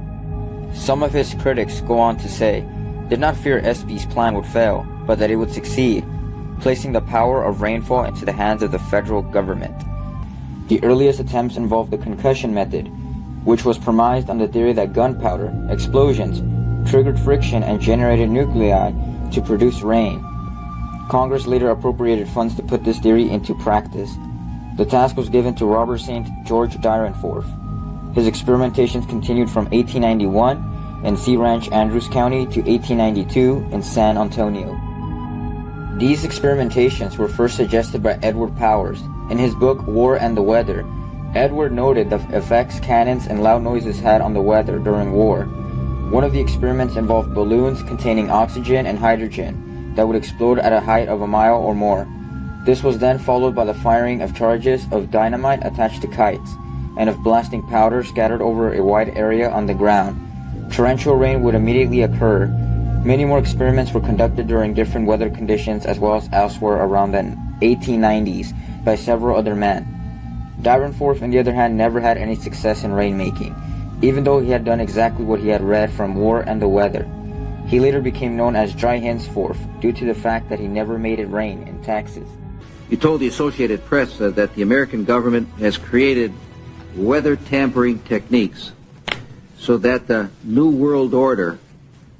Some of his critics go on to say, did not fear SB's plan would fail, but that it would succeed, placing the power of rainfall into the hands of the federal government. The earliest attempts involved the concussion method, which was premised on the theory that gunpowder, explosions, triggered friction and generated nuclei to produce rain. Congress later appropriated funds to put this theory into practice. The task was given to Robert St. George Dyrenforth. His experimentations continued from 1891 in Sea Ranch, Andrews County to 1892 in San Antonio. These experimentations were first suggested by Edward Powers. In his book War and the Weather, Edward noted the effects cannons and loud noises had on the weather during war. One of the experiments involved balloons containing oxygen and hydrogen that would explode at a height of a mile or more. This was then followed by the firing of charges of dynamite attached to kites and of blasting powder scattered over a wide area on the ground. Torrential rain would immediately occur. Many more experiments were conducted during different weather conditions as well as elsewhere around the 1890s by several other men. Dyrenforth, on the other hand, never had any success in rainmaking, even though he had done exactly what he had read from War and the Weather. He later became known as Dry Henceforth due to the fact that he never made it rain in Texas. You told the Associated Press that the American government has created weather tampering techniques so that the New World Order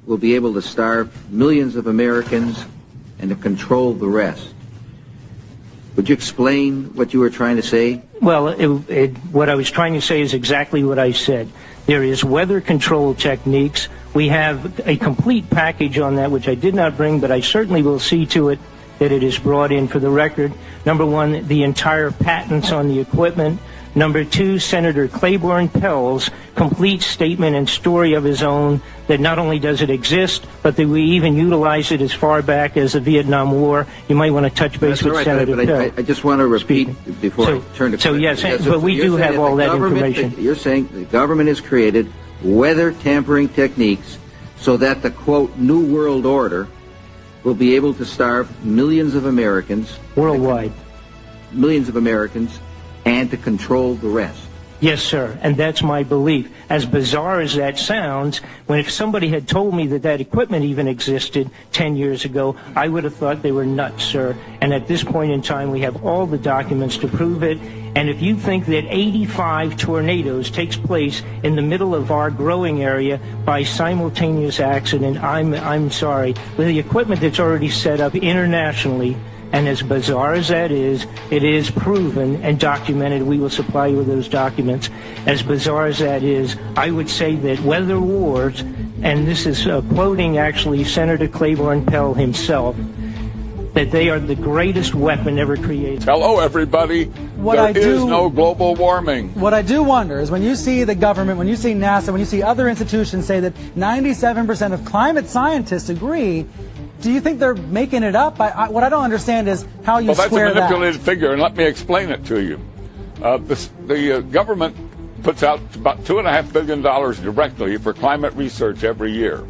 will be able to starve millions of Americans and to control the rest. Would you explain what you were trying to say? Well, what I was trying to say is exactly what I said. There is weather control techniques. We have a complete package on that, which I did not bring, but I certainly will see to it that it is brought in for the record. Number one, the entire patents on the equipment. Number two, Senator Claiborne Pell's complete statement and story of his own that not only does it exist, but that we even utilize it as far back as the Vietnam War. You might want to touch base with Senator Pell. I just want to repeat before I turn to... So yes, but we do have all that information. You're saying the government has created weather tampering techniques so that the, quote, New World Order will be able to starve millions of Americans. Worldwide. Millions of Americans, and to control the rest. Yes, sir, and that's my belief. As bizarre as that sounds, if somebody had told me that that equipment even existed 10 years ago, I would have thought they were nuts, sir. And at this point in time, we have all the documents to prove it. And if you think that 85 tornadoes takes place in the middle of our growing area by simultaneous accident, I'm sorry. With the equipment that's already set up internationally, and as bizarre as that is, it is proven and documented. We will supply you with those documents. As bizarre as that is, I would say that weather wars, and this is quoting actually Senator Claiborne Pell himself, that they are the greatest weapon ever created. Hello, everybody. There is no global warming. What I do wonder is when you see the government, when you see NASA, when you see other institutions say that 97% of climate scientists agree, do you think they're making it up? What I don't understand is how you square that. That's a manipulated figure, and let me explain it to you. The government puts out about $2.5 billion directly for climate research every year.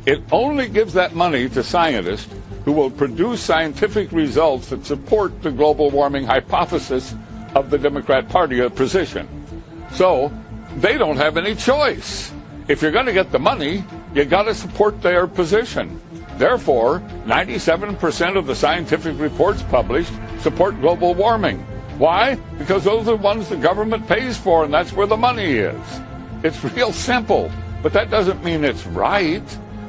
It only gives that money to scientists who will produce scientific results that support the global warming hypothesis of the Democrat Party position. So they don't have any choice. If you're going to get the money, you got to support their position. Therefore, 97% of the scientific reports published support global warming. Why? Because those are the ones the government pays for, and that's where the money is. It's real simple, but that doesn't mean it's right.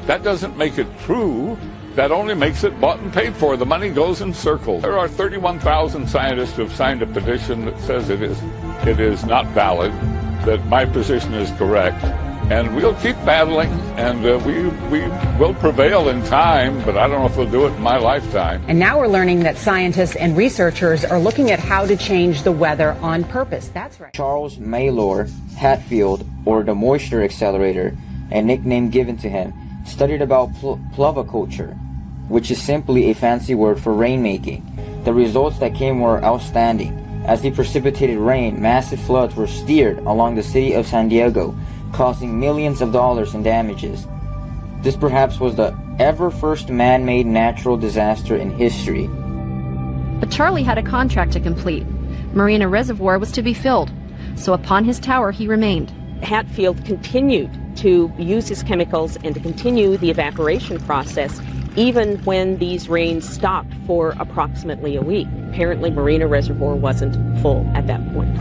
That doesn't make it true. That only makes it bought and paid for. The money goes in circles. There are 31,000 scientists who have signed a petition that says it is not valid, that my position is correct. And we'll keep battling, and we will prevail in time, but I don't know if we'll do it in my lifetime. And now we're learning that scientists and researchers are looking at how to change the weather on purpose. That's right. Charles Maylor Hatfield, or the Moisture Accelerator, a nickname given to him, studied about pluviculture, which is simply a fancy word for rainmaking. The results that came were outstanding. As the precipitated rain, massive floods were steered along the city of San Diego, causing millions of dollars in damages. This perhaps was the ever first man-made natural disaster in history. But Charlie had a contract to complete. Marina Reservoir was to be filled, so upon his tower he remained. Hatfield continued to use his chemicals and to continue the evaporation process even when these rains stopped for approximately a week. Apparently Marina Reservoir wasn't full at that point.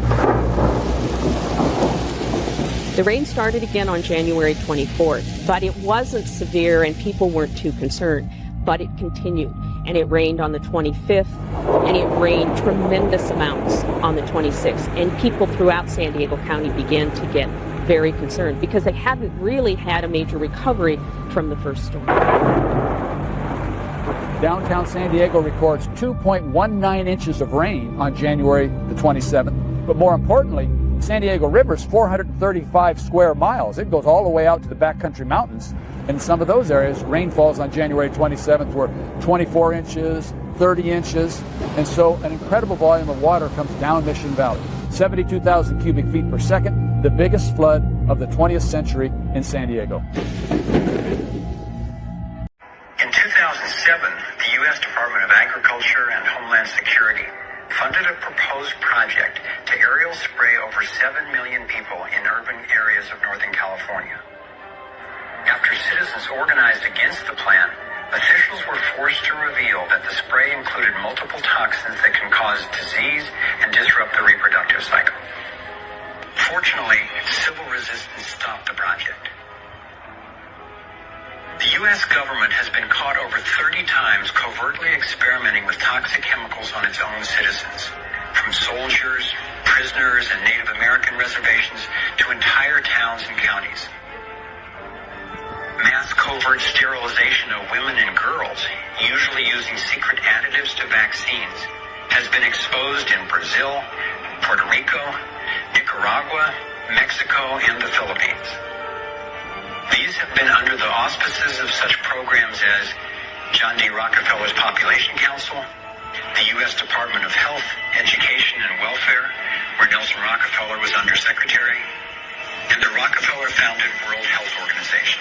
The rain started again on January 24th, but it wasn't severe and people weren't too concerned. But it continued, and it rained on the 25th, and it rained tremendous amounts on the 26th. And people throughout San Diego County began to get very concerned because they hadn't really had a major recovery from the first storm. Downtown San Diego records 2.19 inches of rain on January the 27th. But more importantly, San Diego River is 435 square miles. It goes all the way out to the backcountry mountains. In some of those areas, rainfalls on January 27th were 24 inches, 30 inches, and so an incredible volume of water comes down Mission Valley. 72,000 cubic feet per second, the biggest flood of the 20th century in San Diego. In 2007, the U.S. Department of Agriculture and Homeland Security funded a proposed project to aerial spray over 7 million people in urban areas of Northern California. After citizens organized against the plan, officials were forced to reveal that the spray included multiple toxins that can cause disease and disrupt the reproductive cycle. Fortunately, civil resistance stopped the project. The U.S. government has been caught over 30 times covertly experimenting with toxic chemicals on its own citizens, from soldiers, prisoners, and Native American reservations to entire towns and counties. Mass covert sterilization of women and girls, usually using secret additives to vaccines, has been exposed in Brazil, Puerto Rico, Nicaragua, Mexico, and the Philippines. These have been under the auspices of such programs as John D. Rockefeller's Population Council, the U.S. Department of Health, Education, and Welfare, where Nelson Rockefeller was Undersecretary, and the Rockefeller-founded World Health Organization.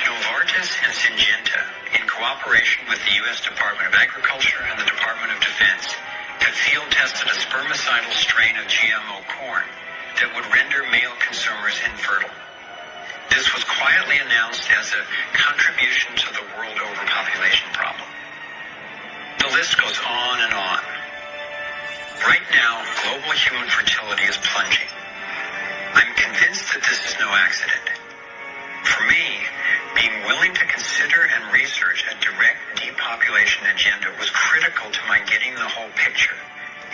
Novartis and Syngenta, in cooperation with the U.S. Department of Agriculture and the Department of Defense, have field-tested a spermicidal strain of GMO corn that would render male consumers infertile. This was quietly announced as a contribution to the world overpopulation problem. The list goes on and on. Right now, global human fertility is plunging. I'm convinced that this is no accident. For me, being willing to consider and research a direct depopulation agenda was critical to my getting the whole picture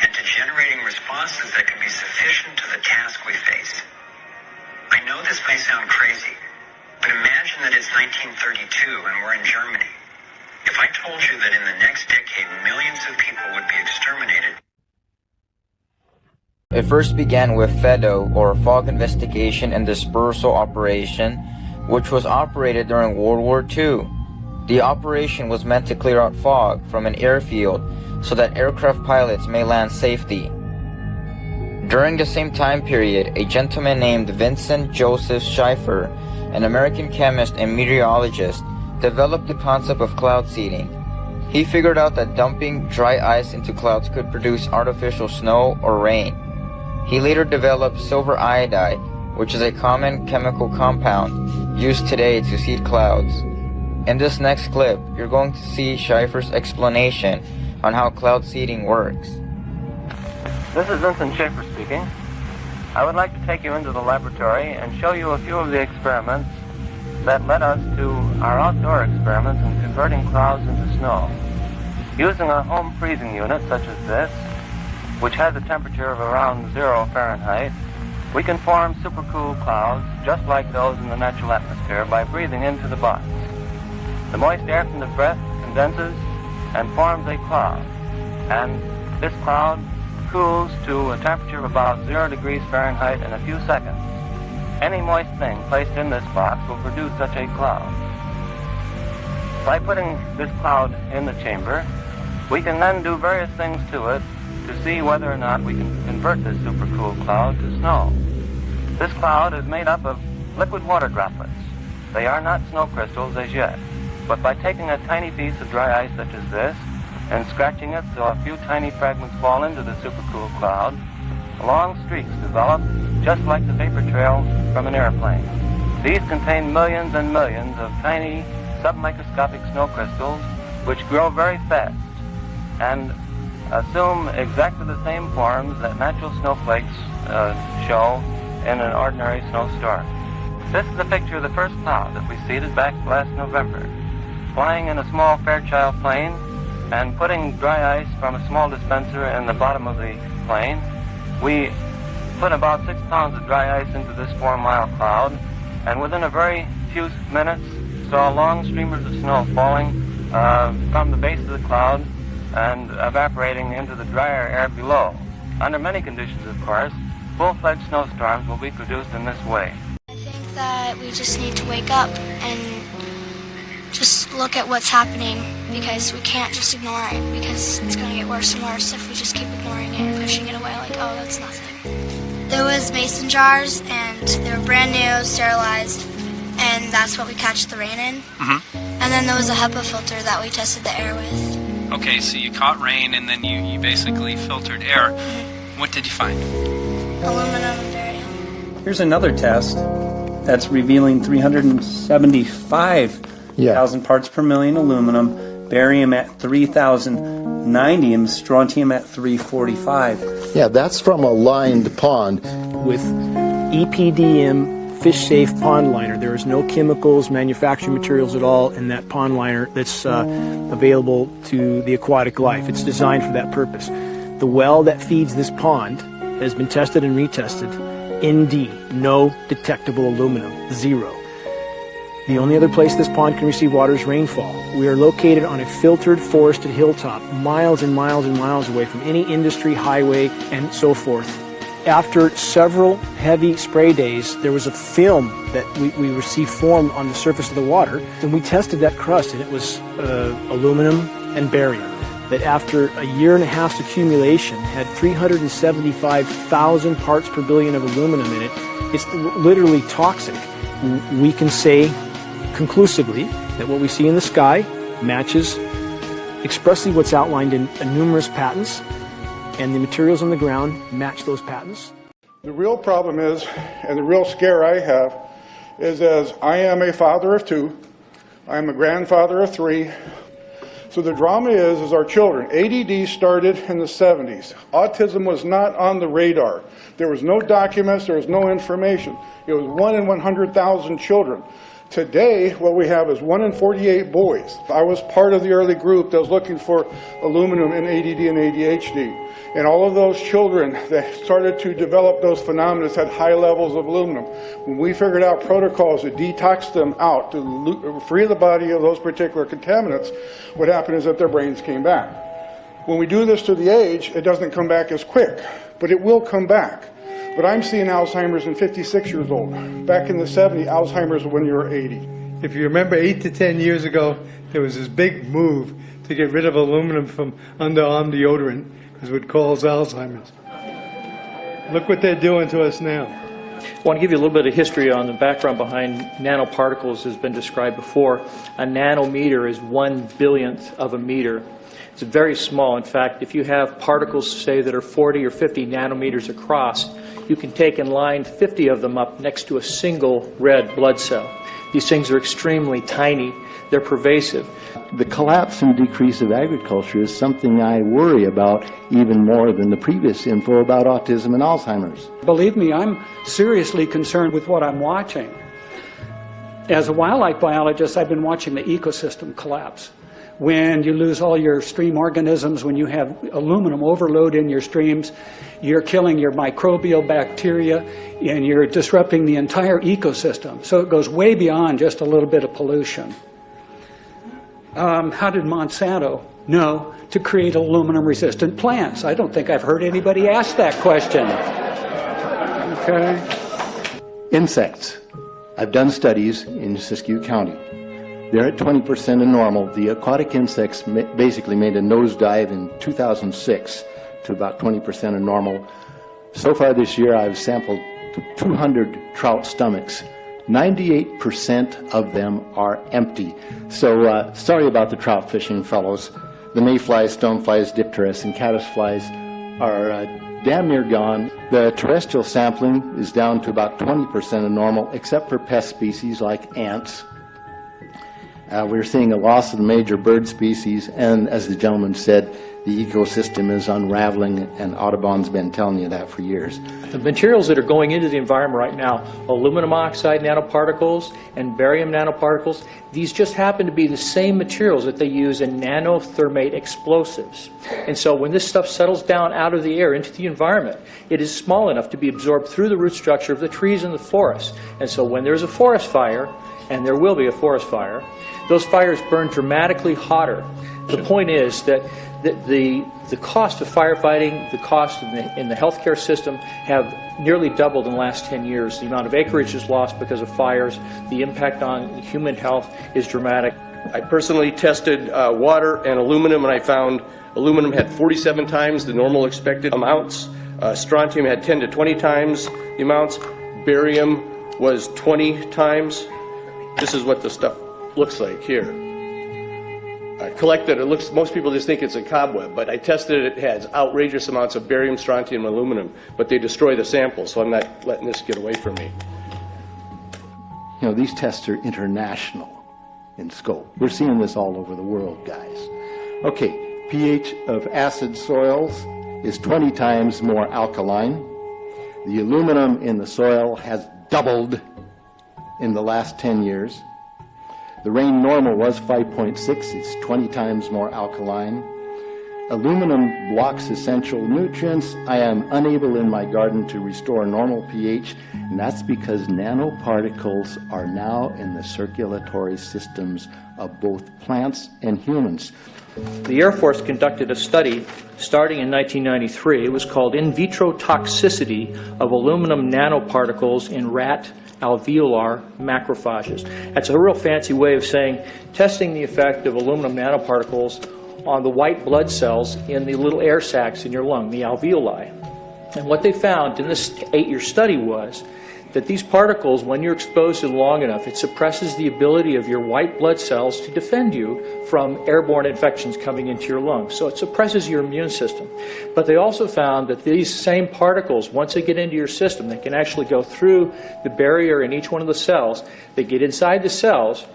and to generating responses that could be sufficient to the task we face. I know this may sound crazy, but imagine that it's 1932 and we're in Germany. If I told you that in the next decade millions of people would be exterminated. It first began with FEDO, or Fog Investigation and Dispersal Operation, which was operated during World War II. The operation was meant to clear out fog from an airfield so that aircraft pilots may land safely. During the same time period, a gentleman named Vincent Joseph Schaefer, an American chemist and meteorologist, developed the concept of cloud seeding. He figured out that dumping dry ice into clouds could produce artificial snow or rain. He later developed silver iodide, which is a common chemical compound used today to seed clouds. In this next clip, you're going to see Schaefer's explanation on how cloud seeding works. This is Vincent Schaefer speaking. I would like to take you into the laboratory and show you a few of the experiments that led us to our outdoor experiments in converting clouds into snow. Using a home freezing unit such as this, which has a temperature of around 0 Fahrenheit, we can form supercool clouds just like those in the natural atmosphere by breathing into the box. The moist air from the breath condenses and forms a cloud, and this cloud cools to a temperature of about 0 degrees Fahrenheit in a few seconds. Any moist thing placed in this box will produce such a cloud. By putting this cloud in the chamber, we can then do various things to it to see whether or not we can convert this supercool cloud to snow. This cloud is made up of liquid water droplets. They are not snow crystals as yet, but by taking a tiny piece of dry ice such as this and scratching it so a few tiny fragments fall into the supercool cloud, long streaks develop just like the vapor trail from an airplane. These contain millions and millions of tiny submicroscopic snow crystals which grow very fast and assume exactly the same forms that natural snowflakes show in an ordinary snowstorm. This is a picture of the first cloud that we seeded back last November. Flying in a small Fairchild plane and putting dry ice from a small dispenser in the bottom of the plane, we put about 6 pounds of dry ice into this 4-mile cloud, and within a very few minutes saw long streamers of snow falling from the base of the cloud and evaporating into the drier air below. Under many conditions, of course, full-fledged snowstorms will be produced in this way. I think that we just need to wake up and just look at what's happening, because we can't just ignore it, because it's going to get worse and worse if we just keep ignoring it and pushing it away like, oh, that's nothing. There was mason jars, and they were brand new, sterilized, and that's what we catch the rain in. Mm-hmm. And then there was a HEPA filter that we tested the air with. Okay, so you caught rain and then you basically filtered air. Mm-hmm. What did you find? Aluminum and barium. Here's another test that's revealing 375 1,000 parts per million aluminum, barium at 3,090, and strontium at 345. Yeah, that's from a lined pond. With EPDM fish-safe pond liner. There is no chemicals, manufacturing materials at all in that pond liner that's available to the aquatic life. It's designed for that purpose. The well that feeds this pond has been tested and retested. ND, no detectable aluminum, 0. The only other place this pond can receive water is rainfall. We are located on a filtered, forested hilltop, miles and miles and miles away from any industry, highway, and so forth. After several heavy spray days, there was a film that we received formed on the surface of the water, and we tested that crust, and it was aluminum and barium. That after a year and a half's accumulation had 375,000 parts per billion of aluminum in it. It's literally toxic. We can say conclusively that what we see in the sky matches expressly what's outlined in numerous patents, and the materials on the ground match those patents. The real problem is, and the real scare I have, is as I am a father of 2, I am a grandfather of 3. So the drama is our children. ADD started in the 70s. Autism was not on the radar. There was no documents, there was no information. It was 1 in 100,000 children. Today, what we have is 1 in 48 boys. I was part of the early group that was looking for aluminum in ADD and ADHD. And all of those children that started to develop those phenomena had high levels of aluminum. When we figured out protocols to detox them out, to free the body of those particular contaminants, what happened is that their brains came back. When we do this to the age, it doesn't come back as quick, but it will come back. But I'm seeing Alzheimer's in 56 years old. Back in the 70s, Alzheimer's when you were 80. If you remember 8 to 10 years ago, there was this big move to get rid of aluminum from underarm deodorant because it would cause Alzheimer's. Look what they're doing to us now. I want to give you a little bit of history on the background behind nanoparticles has been described before. A nanometer is 1/1000th of a meter. It's very small. In fact, if you have particles, say, that are 40 or 50 nanometers across, you can take and line 50 of them up next to a single red blood cell. These things are extremely tiny. They're pervasive. The collapse and decrease of agriculture is something I worry about even more than the previous info about autism and Alzheimer's. Believe me, I'm seriously concerned with what I'm watching. As a wildlife biologist, I've been watching the ecosystem collapse. When you lose all your stream organisms, when you have aluminum overload in your streams, you're killing your microbial bacteria and you're disrupting the entire ecosystem. So it goes way beyond just a little bit of pollution. How did Monsanto know to create aluminum-resistant plants? I don't think I've heard anybody ask that question. Okay. Insects. I've done studies in Siskiyou County. They're at 20% of normal. The aquatic insects basically made a nosedive in 2006 to about 20% of normal. So far this year, I've sampled 200 trout stomachs. 98% of them are empty. So sorry about the trout fishing, fellows. The mayflies, stoneflies, dipterus, and caddisflies are damn near gone. The terrestrial sampling is down to about 20% of normal, except for pest species like ants. We're seeing a loss of the major bird species, and as the gentleman said, the ecosystem is unraveling, and Audubon's been telling you that for years. The materials that are going into the environment right now, aluminum oxide nanoparticles and barium nanoparticles, these just happen to be the same materials that they use in nanothermate explosives. And so when this stuff settles down out of the air into the environment, it is small enough to be absorbed through the root structure of the trees in the forest. And so when there's a forest fire, and there will be a forest fire, those fires burn dramatically hotter. The point is that the cost of firefighting, the cost in the healthcare system have nearly doubled in the last 10 years. The amount of acreage is lost because of fires. The impact on human health is dramatic. I personally tested water and aluminum, and I found aluminum had 47 times the normal expected amounts. Strontium had 10 to 20 times the amounts. Barium was 20 times. This is what the stuff looks like here. Collected, it looks, most people just think it's a cobweb, but I tested it. It has outrageous amounts of barium, strontium, and aluminum, but they destroy the sample, so I'm not letting this get away from me. You know, these tests are international in scope. We're seeing this all over the world, guys. Okay, pH of acid soils is 20 times more alkaline. The aluminum in the soil has doubled in the last 10 years. The rain normal was 5.6. It's 20 times more alkaline. Aluminum blocks essential nutrients. I am unable in my garden to restore normal pH, and that's because nanoparticles are now in the circulatory systems of both plants and humans. The Air Force conducted a study starting in 1993. It was called In Vitro Toxicity of Aluminum Nanoparticles in Rat Alveolar Macrophages. That's a real fancy way of saying testing the effect of aluminum nanoparticles on the white blood cells in the little air sacs in your lung, the alveoli. And what they found in this 8-year study was that these particles, when you're exposed to them long enough, it suppresses the ability of your white blood cells to defend you from airborne infections coming into your lungs. So it suppresses your immune system. But they also found that these same particles, once they get into your system, they can actually go through the barrier in each one of the cells. They get inside the cells,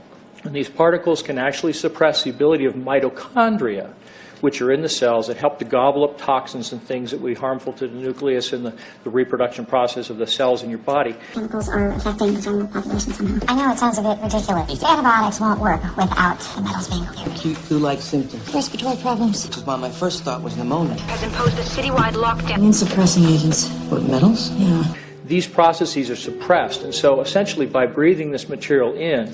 and these particles can actually suppress the ability of mitochondria, which are in the cells that help to gobble up toxins and things that would be harmful to the nucleus and the reproduction process of the cells in your body. Chemicals are affecting the general population somehow. I know it sounds a bit ridiculous. Antibiotics won't work without the metals being cleared. Acute flu-like symptoms. Respiratory problems. Which is why my first thought was pneumonia. Has imposed a citywide lockdown. Immune-suppressing agents. What, metals? Yeah. These processes are suppressed, and so essentially by breathing this material in,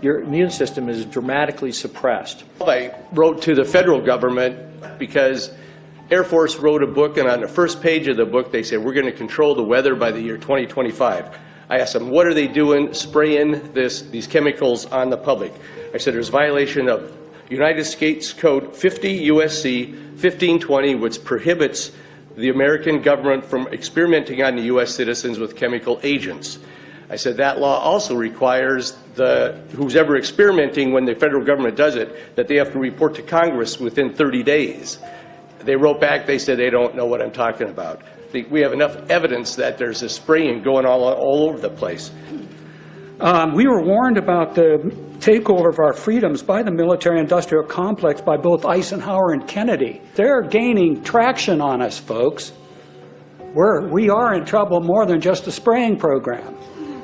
your immune system is dramatically suppressed. I wrote to the federal government because Air Force wrote a book, and on the first page of the book they said, we're going to control the weather by the year 2025. I asked them, what are they doing spraying these chemicals on the public? I said, there's violation of United States Code 50 USC 1520, which prohibits the American government from experimenting on the U.S. citizens with chemical agents. I said that law also requires who's ever experimenting, when the federal government does it, that they have to report to Congress within 30 days. They wrote back, they said they don't know what I'm talking about. We have enough evidence that there's a spraying going all over the place. We were warned about the takeover of our freedoms by the military-industrial complex by both Eisenhower and Kennedy. They're gaining traction on us, folks. We are in trouble more than just a spraying program.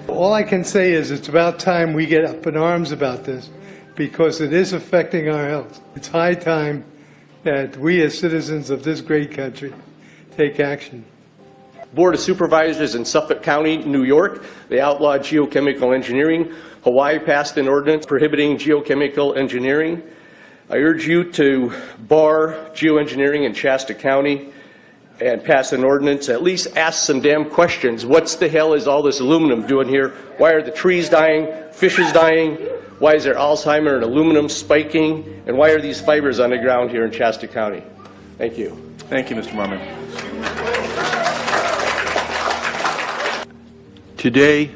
All I can say is it's about time we get up in arms about this, because it is affecting our health. It's high time that we as citizens of this great country take action. Board of Supervisors in Suffolk County, New York, they outlawed geochemical engineering. Hawaii passed an ordinance prohibiting geochemical engineering. I urge you to bar geoengineering in Shasta County and pass an ordinance, at least ask some damn questions. What the hell is all this aluminum doing here? Why are the trees dying, fishes dying? Why is there Alzheimer and aluminum spiking? And why are these fibers on the ground here in Shasta County? Thank you. Thank you, Mr. Marmon. Today,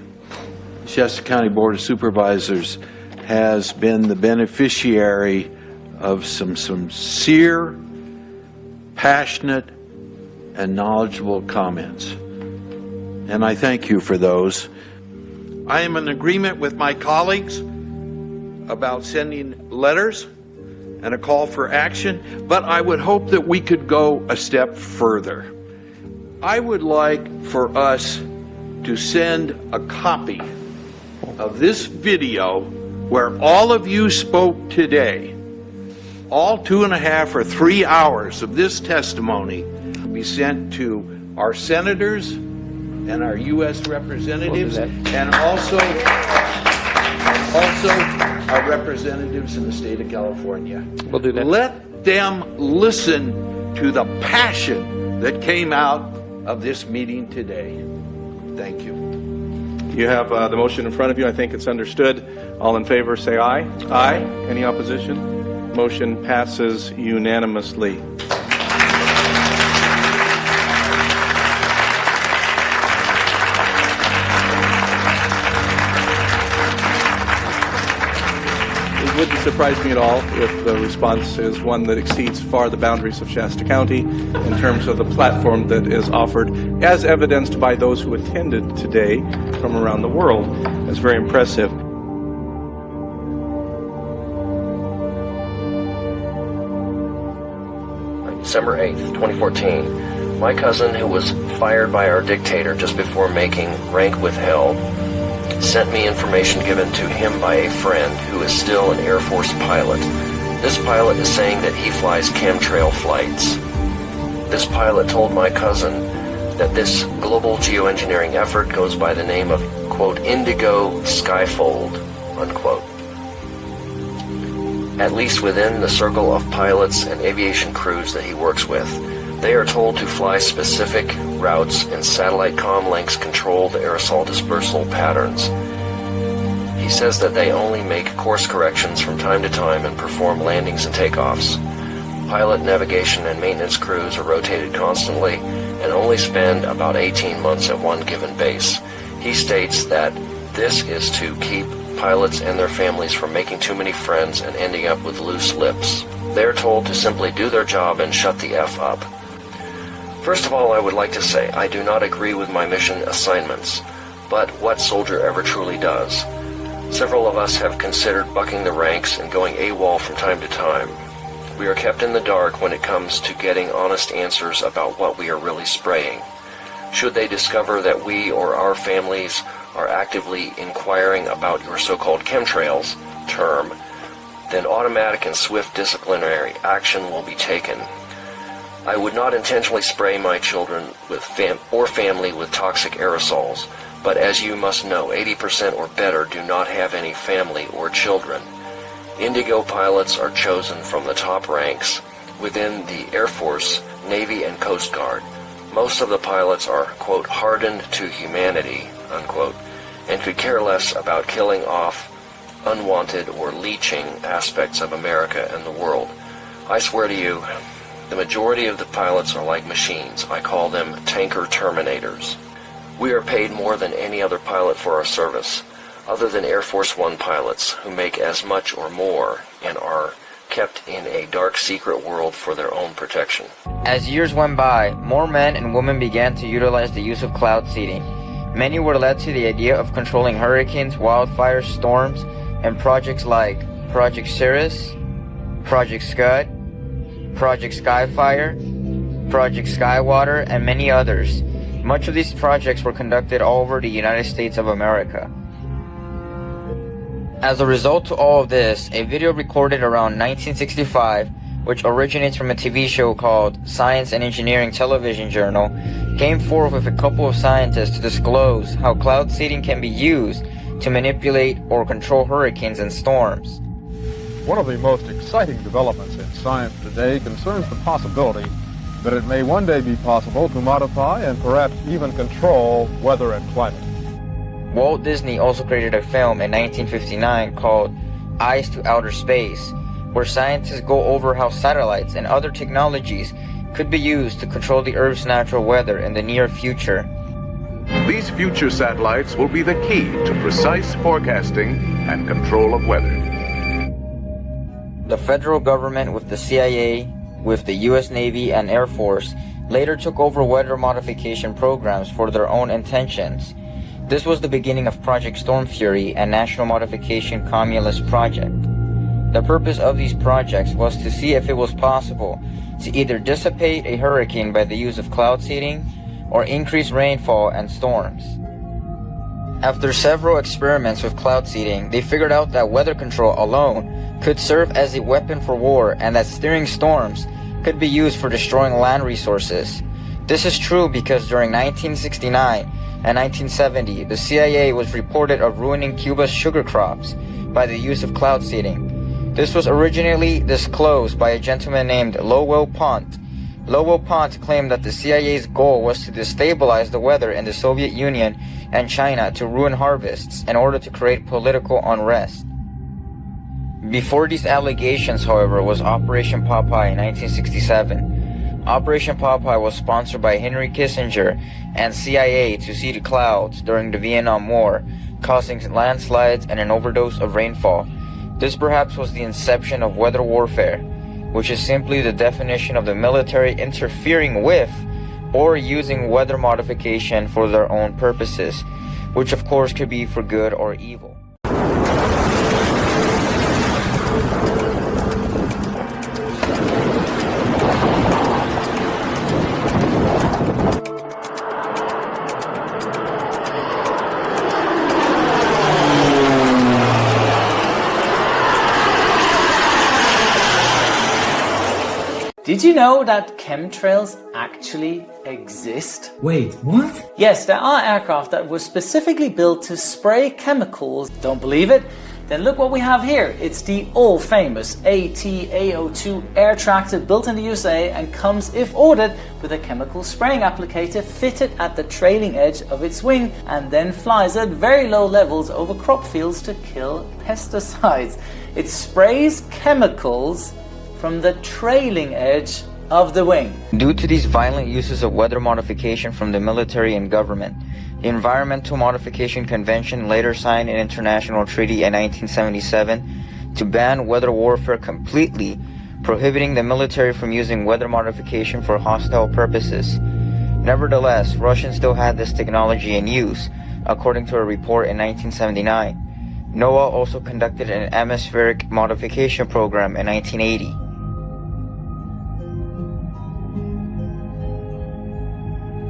Shasta County Board of Supervisors has been the beneficiary of some sincere, passionate, and knowledgeable comments. And I thank you for those. I am in agreement with my colleagues about sending letters and a call for action, but I would hope that we could go a step further. I would like for us to send a copy of this video where all of you spoke today, all 2.5 or 3 hours of this testimony, be sent to our senators and our U.S. representatives, and also our representatives in the state of California. We'll do that. Let them listen to the passion that came out of this meeting today. Thank you. You have the motion in front of you. I think it's understood. All in favor, say aye. Aye. Any opposition? Motion passes unanimously. It wouldn't surprise me at all if the response is one that exceeds far the boundaries of Shasta County in terms of the platform that is offered, as evidenced by those who attended today from around the world. It's very impressive. December 8th, 2014, my cousin, who was fired by our dictator just before making rank withheld, sent me information given to him by a friend who is still an Air Force pilot. This pilot is saying that he flies chemtrail flights. This pilot told my cousin that this global geoengineering effort goes by the name of, quote, indigo skyfold, unquote. At least within the circle of pilots and aviation crews that he works with, they are told to fly specific routes and satellite comm links control the aerosol dispersal patterns. He says that they only make course corrections from time to time and perform landings and takeoffs. Pilot, navigation, and maintenance crews are rotated constantly and only spend about 18 months at one given base. He states that this is to keep pilots and their families from making too many friends and ending up with loose lips. They're told to simply do their job and shut the F up. First of all, I would like to say I do not agree with my mission assignments, but what soldier ever truly does? Several of us have considered bucking the ranks and going AWOL from time to time. We are kept in the dark when it comes to getting honest answers about what we are really spraying. Should they discover that we or our families are actively inquiring about your so-called chemtrails term, then automatic and swift disciplinary action will be taken. I would not intentionally spray my children with family with toxic aerosols, but as you must know, 80% or better do not have any family or children. Indigo pilots are chosen from the top ranks within the Air Force, Navy, and Coast Guard. Most of the pilots are, quote, hardened to humanity, unquote, and could care less about killing off unwanted or leeching aspects of America and the world. I swear to you, the majority of the pilots are like machines. I call them tanker terminators. We are paid more than any other pilot for our service, other than Air Force One pilots, who make as much or more and are kept in a dark secret world for their own protection. As years went by, more men and women began to utilize the use of cloud seeding. Many were led to the idea of controlling hurricanes, wildfires, storms, and projects like Project Cirrus, Project Scud, Project Skyfire, Project Skywater, and many others. Much of these projects were conducted all over the United States of America. As a result to all of this, a video recorded around 1965, which originates from a TV show called Science and Engineering Television Journal, came forth with a couple of scientists to disclose how cloud seeding can be used to manipulate or control hurricanes and storms. One of the most exciting developments in science today concerns the possibility that it may one day be possible to modify and perhaps even control weather and climate. Walt Disney also created a film in 1959 called Eyes to Outer Space, where scientists go over how satellites and other technologies could be used to control the Earth's natural weather in the near future. These future satellites will be the key to precise forecasting and control of weather. The federal government, with the CIA, with the U.S. Navy and Air Force, later took over weather modification programs for their own intentions. This was the beginning of Project Storm Fury and National Modification Cumulus Project. The purpose of these projects was to see if it was possible to either dissipate a hurricane by the use of cloud seeding or increase rainfall and storms. After several experiments with cloud seeding, they figured out that weather control alone could serve as a weapon for war and that steering storms could be used for destroying land resources. This is true because during 1969 and 1970, the CIA was reported of ruining Cuba's sugar crops by the use of cloud seeding. This was originally disclosed by a gentleman named Lowell Pont. Lowell Pont claimed that the CIA's goal was to destabilize the weather in the Soviet Union and China to ruin harvests in order to create political unrest. Before these allegations, however, was Operation Popeye in 1967. Operation Popeye was sponsored by Henry Kissinger and CIA to seed clouds during the Vietnam War, causing landslides and an overdose of rainfall. This perhaps was the inception of weather warfare, which is simply the definition of the military interfering with or using weather modification for their own purposes, which of course could be for good or evil. Did you know that chemtrails actually exist? Wait, what? Yes, there are aircraft that were specifically built to spray chemicals. Don't believe it? Then look what we have here. It's the all-famous AT-AO2 air tractor built in the USA and comes, if ordered, with a chemical spraying applicator fitted at the trailing edge of its wing and then flies at very low levels over crop fields to kill pesticides. It sprays chemicals from the trailing edge of the wing. Due to these violent uses of weather modification from the military and government, the Environmental Modification Convention later signed an international treaty in 1977 to ban weather warfare completely, prohibiting the military from using weather modification for hostile purposes. Nevertheless, Russians still had this technology in use, according to a report in 1979. NOAA also conducted an atmospheric modification program in 1980.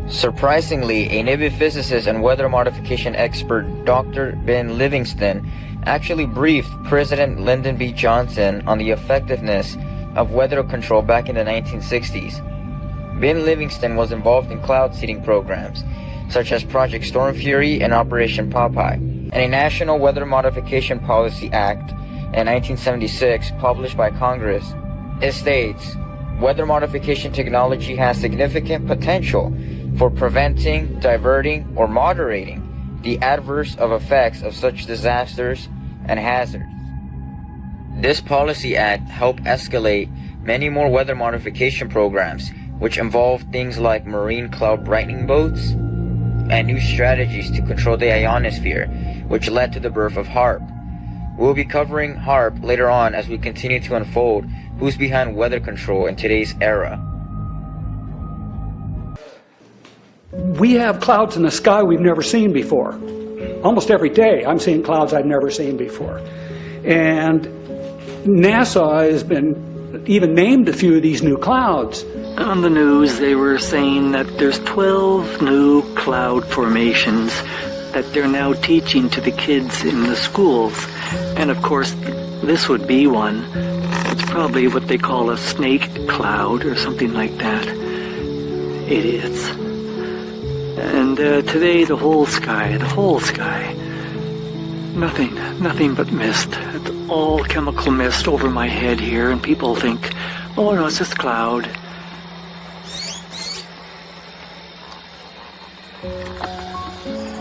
Surprisingly, a Navy physicist and weather modification expert, Dr. Ben Livingston, actually briefed President Lyndon B. Johnson on the effectiveness of weather control back in the 1960s. Ben Livingston was involved in cloud seeding programs, such as Project Storm Fury and Operation Popeye, and a National Weather Modification Policy Act in 1976 published by Congress. It states, weather modification technology has significant potential for preventing, diverting, or moderating the adverse effects of such disasters and hazards. This policy act helped escalate many more weather modification programs, which involve things like marine cloud brightening boats and new strategies to control the ionosphere, which led to the birth of HAARP. We'll be covering HAARP later on as we continue to unfold who's behind weather control in today's era. We have clouds in the sky we've never seen before. Almost every day I'm seeing clouds I've never seen before. And NASA has been even named a few of these new clouds. On the news, they were saying that there's 12 new cloud formations that they're now teaching to the kids in the schools. And of course, this would be one. It's probably what they call a snake cloud or something like that. Idiots. And today, the whole sky, nothing but mist. It's all chemical mist over my head here, and people think, oh no, it's just a cloud.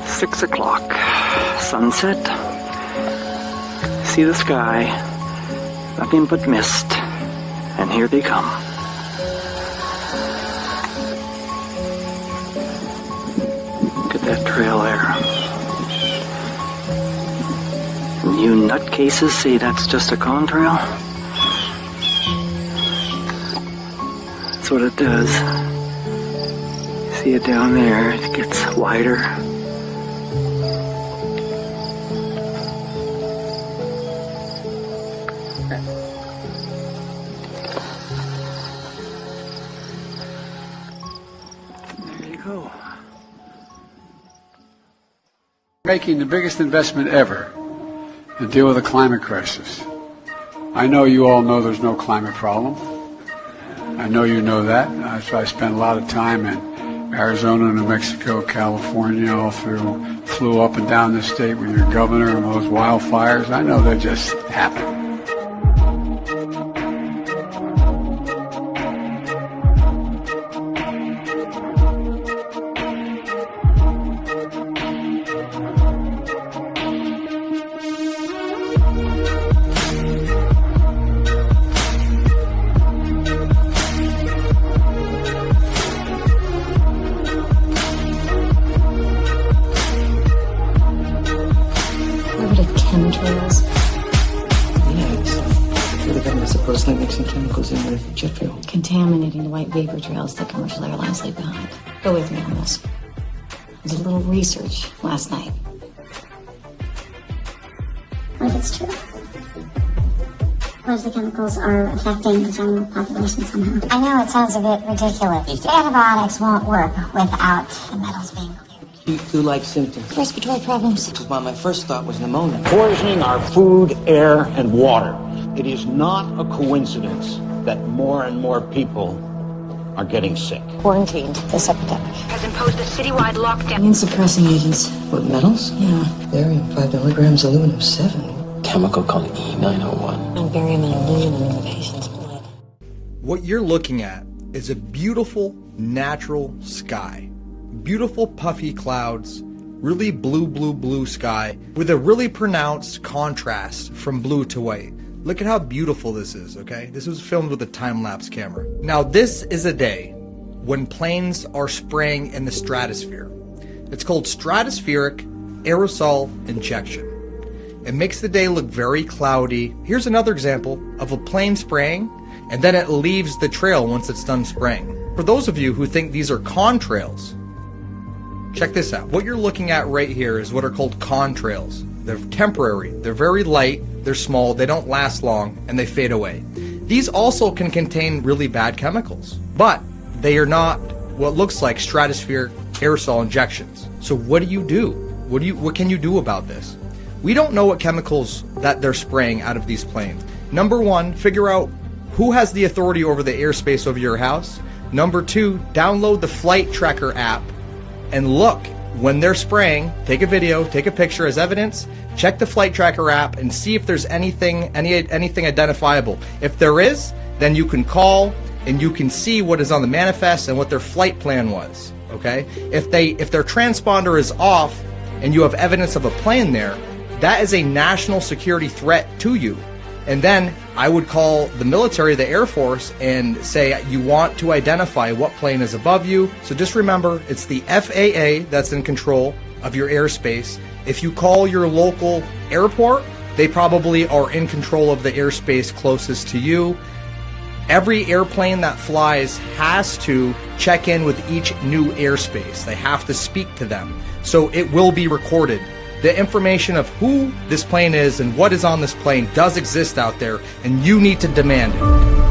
Six o'clock, sunset. See the sky, nothing but mist, and here they come. Look at that trail there. You nutcases say that's just a contrail? That's what it does. See it down there, it gets wider. There you go. Making the biggest investment ever to deal with the climate crisis. I know you all know there's no climate problem. I know you know that. So I spent a lot of time in Arizona, New Mexico, California, all through, flew up and down the state with your governor and those wildfires. I know they just happen. Chemtrails. Yeah, it's the government supposedly mixing chemicals in with jet fuel. Contaminating the white vapor trails that commercial airlines leave behind. Go with me on this. I did a little research last night. What if it's true? What if the chemicals are affecting the general population somehow? I know it sounds a bit ridiculous. The antibiotics won't work without the metals being cleared. Flu-like symptoms. Respiratory problems. Well, my first thought was pneumonia. Poisoning our food, air, and water. It is not a coincidence that more and more people are getting sick. Quarantined this epidemic. Has imposed a citywide lockdown. Immune suppressing agents. What, metals? Yeah. Barium 5 milligrams, aluminum 7. Chemical called E901. And barium and aluminum in the patient's blood. What you're looking at is a beautiful natural sky. Beautiful puffy clouds, really blue sky with a really pronounced contrast from blue to white. Look at how beautiful this is, okay? This was filmed with a time-lapse camera. Now, this is a day when planes are spraying in the stratosphere. It's called stratospheric aerosol injection. It makes the day look very cloudy. Here's another example of a plane spraying, and then it leaves the trail once it's done spraying. For those of you who think these are contrails, check this out. What you're looking at right here is what are called contrails. They're temporary, they're very light, they're small, they don't last long, and they fade away. These also can contain really bad chemicals, but they are not what looks like stratospheric aerosol injections. So what do you do? What can you do about this? We don't know what chemicals that they're spraying out of these planes. Number one, figure out who has the authority over the airspace over your house. Number two, download the flight tracker app and look when they're spraying. Take a video, take a picture as evidence, check the flight tracker app and see if there's anything identifiable. If there is, then you can call and you can see what is on the manifest and what their flight plan was, okay? If their transponder is off and you have evidence of a plane there, that is a national security threat to you. And then I would call the military, the Air Force, and say you want to identify what plane is above you. So just remember, it's the FAA that's in control of your airspace. If you call your local airport, they probably are in control of the airspace closest to you. Every airplane that flies has to check in with each new airspace. They have to speak to them. So it will be recorded. The information of who this plane is and what is on this plane does exist out there, and you need to demand it.